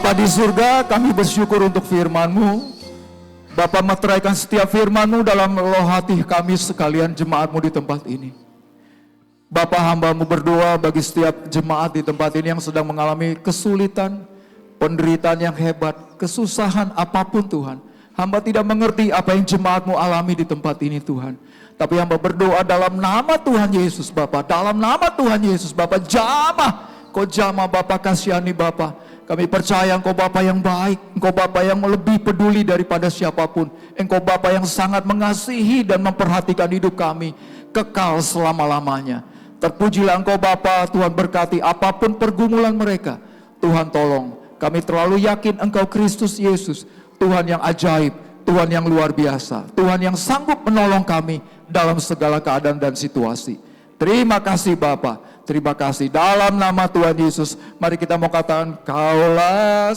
[SPEAKER 3] Bapa di surga, kami bersyukur untuk firman-Mu. Bapa meteraikan setiap firman-Mu dalam roh hati kami sekalian jemaat-Mu di tempat ini. Bapa, hamba-Mu berdoa bagi setiap jemaat di tempat ini yang sedang mengalami kesulitan, penderitaan yang hebat, kesusahan apapun Tuhan. Hamba tidak mengerti apa yang jemaat-Mu alami di tempat ini Tuhan. Tapi hamba berdoa dalam nama Tuhan Yesus Bapa, dalam nama Tuhan Yesus Bapa, jamah, Kau jamah Bapa, kasihani Bapa. Kami percaya Engkau Bapa yang baik, Engkau Bapa yang lebih peduli daripada siapapun. Engkau Bapa yang sangat mengasihi dan memperhatikan hidup kami kekal selama-lamanya. Terpujilah Engkau Bapa, Tuhan berkati apapun pergumulan mereka. Tuhan tolong, kami terlalu yakin Engkau Kristus Yesus, Tuhan yang ajaib, Tuhan yang luar biasa, Tuhan yang sanggup menolong kami dalam segala keadaan dan situasi. Terima kasih Bapa, terima kasih. Dalam nama Tuhan Yesus, mari kita mau katakan, Kaulah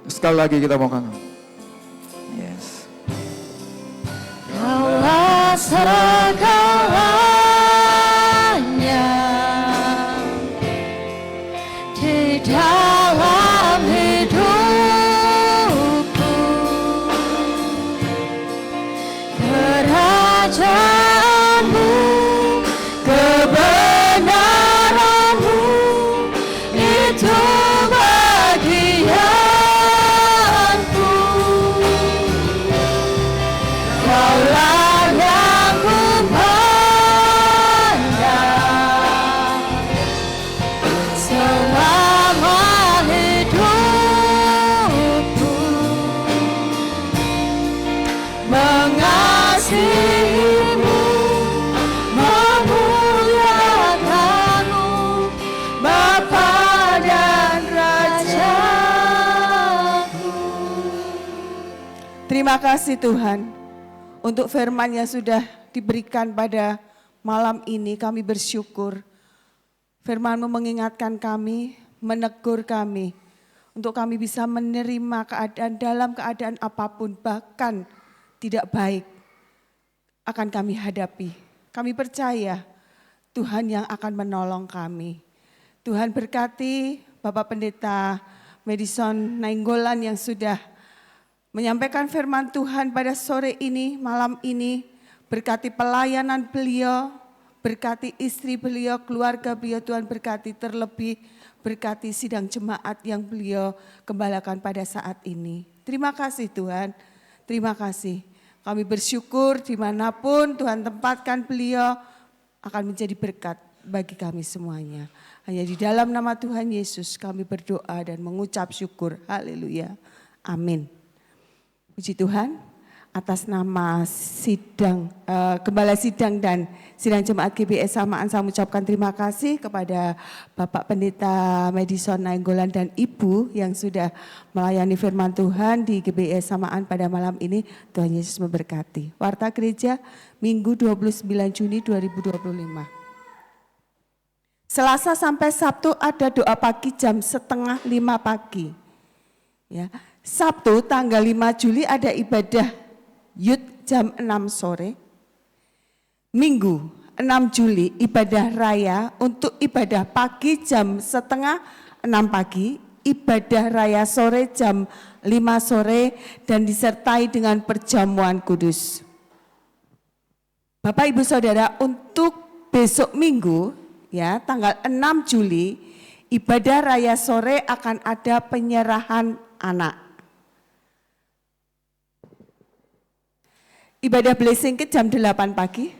[SPEAKER 3] sekali lagi kita mau katakan. Yes.
[SPEAKER 1] Kaulah segalanya di dalam hidupku, kerajaanmu, kebenaranmu, itu bagianku. Kaulah yang ku pandang selama hidupku, mengasihimu, memuliakanmu, Bapa dan Rajaku.
[SPEAKER 4] Terima kasih Tuhan untuk firman yang sudah diberikan pada malam ini. Kami bersyukur firman-Mu mengingatkan kami, menegur kami untuk kami bisa menerima keadaan dalam keadaan apapun, bahkan tidak baik akan kami hadapi. Kami percaya Tuhan yang akan menolong kami. Tuhan berkati Bapak Pendeta Madison Nainggolan yang sudah menyampaikan firman Tuhan pada sore ini, malam ini. Berkati pelayanan beliau, berkati istri beliau, keluarga beliau. Tuhan berkati, terlebih berkati sidang jemaat yang beliau gembalakan pada saat ini. Terima kasih Tuhan, terima kasih. Kami bersyukur dimanapun Tuhan tempatkan beliau akan menjadi berkat bagi kami semuanya. Hanya di dalam nama Tuhan Yesus kami berdoa dan mengucap syukur. Haleluya. Amin. Puji Tuhan, atas nama Gembala Sidang dan Sidang Jemaat GBS Samaan, saya mengucapkan terima kasih kepada Bapak Pendeta Madison Nainggolan dan Ibu yang sudah melayani firman Tuhan di GBS Samaan pada malam ini. Tuhan Yesus memberkati. Warta Gereja Minggu 29 Juni 2025. Selasa sampai Sabtu ada doa pagi jam 4:30 pagi. Ya. Sabtu tanggal 5 Juli ada ibadah Yud jam 6 sore. Minggu 6 Juli ibadah raya untuk ibadah pagi jam 5:30 pagi, ibadah raya sore jam 5 sore dan disertai dengan perjamuan kudus. Bapak Ibu Saudara, untuk besok Minggu ya tanggal 6 Juli ibadah raya sore akan ada penyerahan anak. Ibadah blessing ke jam 8 pagi,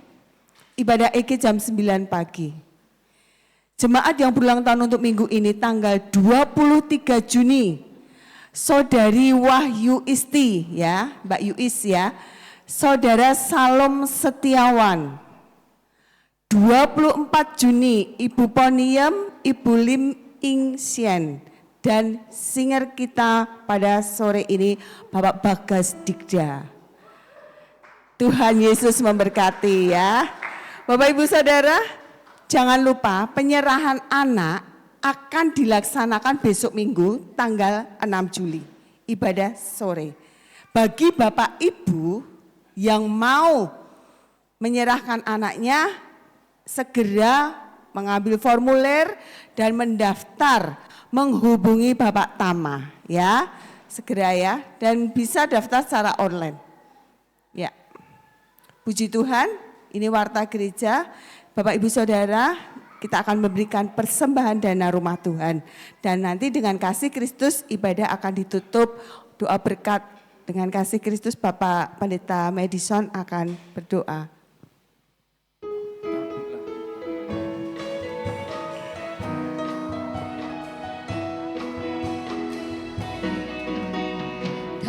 [SPEAKER 4] ibadah EK jam 9 pagi. Jemaat yang berulang tahun untuk minggu ini tanggal 23 Juni, Saudari Wahyu Isti ya, Mbak Yuis ya, Saudara Salom Setiawan. 24 Juni Ibu Poniem, Ibu Lim Ing Sien, dan singer kita pada sore ini Bapak Bagas Dikda. Tuhan Yesus memberkati ya. Bapak Ibu Saudara, jangan lupa penyerahan anak akan dilaksanakan besok Minggu tanggal 6 Juli. Ibadah sore. Bagi Bapak Ibu yang mau menyerahkan anaknya, segera mengambil formulir dan mendaftar
[SPEAKER 5] menghubungi Bapak Tama ya, segera ya, dan bisa daftar secara online. Ya. Puji Tuhan, ini Warta Gereja. Bapak Ibu Saudara, kita akan memberikan persembahan dana rumah Tuhan. Dan nanti dengan kasih Kristus ibadah akan ditutup, doa berkat dengan kasih Kristus. Bapak Pendeta Madison akan berdoa.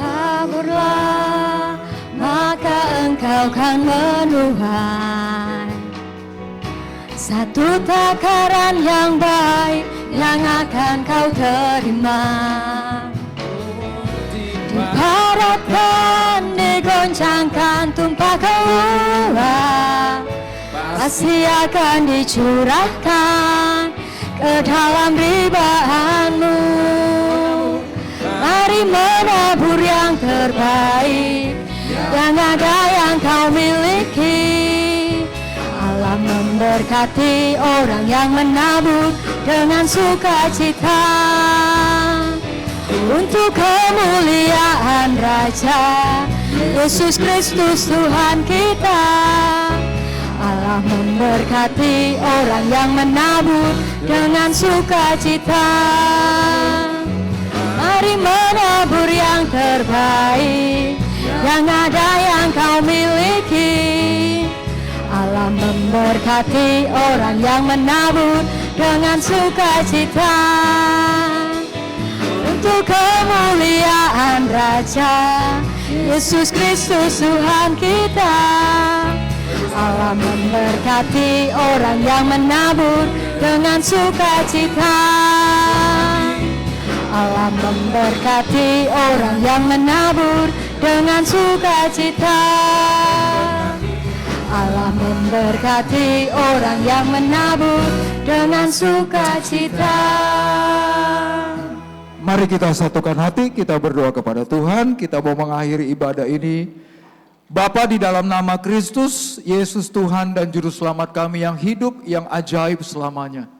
[SPEAKER 1] Taburlah, maka engkau kan menuai satu takaran yang baik yang akan kau terima. Diharapkan, digoncangkan, tumpah keluar, pasti akan dicurahkan ke dalam ribaanmu. Mari menabur yang terbaik yang ada yang kau miliki. Allah memberkati orang yang menabur dengan sukacita untuk kemuliaan Raja Yesus Kristus Tuhan kita. Allah memberkati orang yang menabur dengan sukacita. Mari menabur yang terbaik yang ada yang kau miliki. Allah memberkati orang yang menabur dengan sukacita untuk kemuliaan Raja Yesus Kristus Tuhan kita. Allah memberkati orang yang menabur dengan sukacita. Allah memberkati orang yang menabur dengan sukacita. Allah memberkati orang yang menabur dengan sukacita.
[SPEAKER 3] Mari kita satukan hati, kita berdoa kepada Tuhan. Kita mau mengakhiri ibadah ini. Bapa, di dalam nama Kristus, Yesus Tuhan dan Juru Selamat kami yang hidup, yang ajaib selamanya.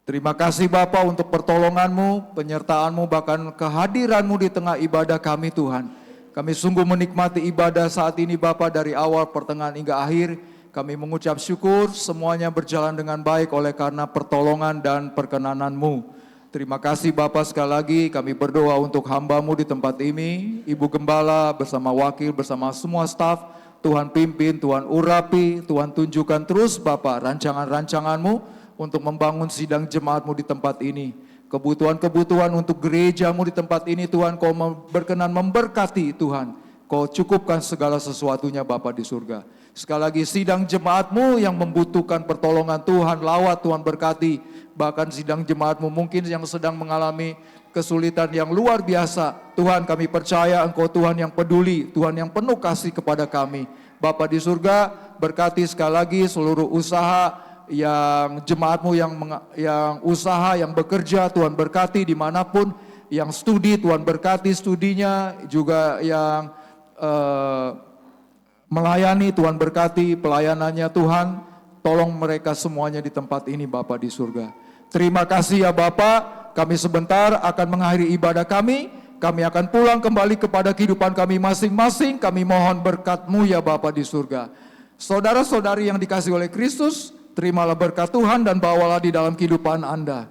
[SPEAKER 3] Terima kasih Bapa untuk pertolongan-Mu, penyertaan-Mu, bahkan kehadiran-Mu di tengah ibadah kami Tuhan. Kami sungguh menikmati ibadah saat ini Bapa, dari awal, pertengahan hingga akhir. Kami mengucap syukur semuanya berjalan dengan baik oleh karena pertolongan dan perkenanan-Mu. Terima kasih Bapa, sekali lagi kami berdoa untuk hamba-Mu di tempat ini. Ibu Gembala bersama wakil, bersama semua staf. Tuhan pimpin, Tuhan urapi, Tuhan tunjukkan terus Bapa rancangan-rancangan-Mu untuk membangun sidang jemaat-Mu di tempat ini. Kebutuhan-kebutuhan untuk gereja-Mu di tempat ini Tuhan, Kau berkenan memberkati Tuhan. Kau cukupkan segala sesuatunya Bapa di surga. Sekali lagi sidang jemaat-Mu yang membutuhkan pertolongan Tuhan, lawat Tuhan berkati. Bahkan sidang jemaat-Mu mungkin yang sedang mengalami kesulitan yang luar biasa. Tuhan, kami percaya Engkau Tuhan yang peduli, Tuhan yang penuh kasih kepada kami. Bapa di surga, berkati sekali lagi seluruh usaha yang jemaat-Mu yang usaha, yang bekerja, Tuhan berkati dimanapun, yang studi, Tuhan berkati studinya, juga yang melayani, Tuhan berkati pelayanannya Tuhan, tolong mereka semuanya di tempat ini Bapa di surga. Terima kasih ya Bapa, kami sebentar akan mengakhiri ibadah kami akan pulang kembali kepada kehidupan kami masing-masing, kami mohon berkat-Mu ya Bapa di surga. Saudara-saudari yang dikasihi oleh Kristus, terimalah berkat Tuhan dan bawalah di dalam kehidupan Anda.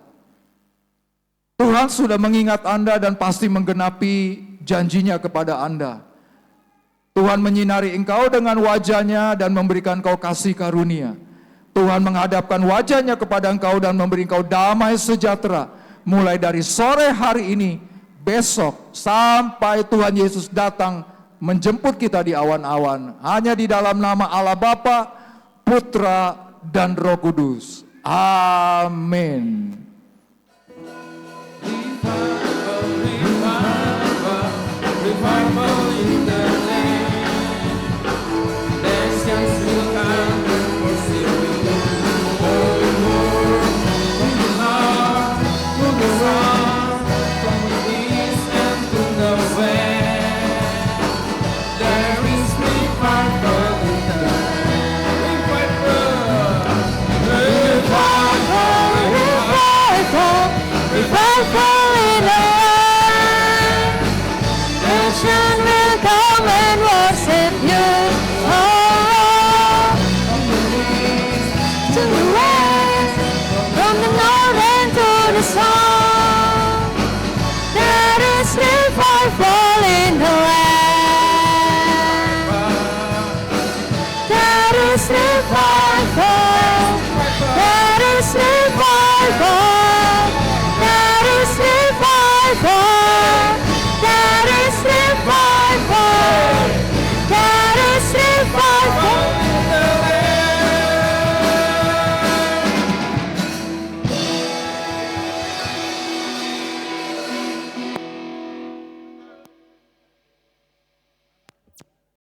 [SPEAKER 3] Tuhan sudah mengingat Anda dan pasti menggenapi janjinya kepada Anda. Tuhan menyinari engkau dengan wajahnya dan memberikan engkau kasih karunia. Tuhan menghadapkan wajahnya kepada engkau dan memberi engkau damai sejahtera. Mulai dari sore hari ini, besok, sampai Tuhan Yesus datang menjemput kita di awan-awan. Hanya di dalam nama Allah Bapa, Putra, dan Roh Kudus. Amin.
[SPEAKER 2] Revival.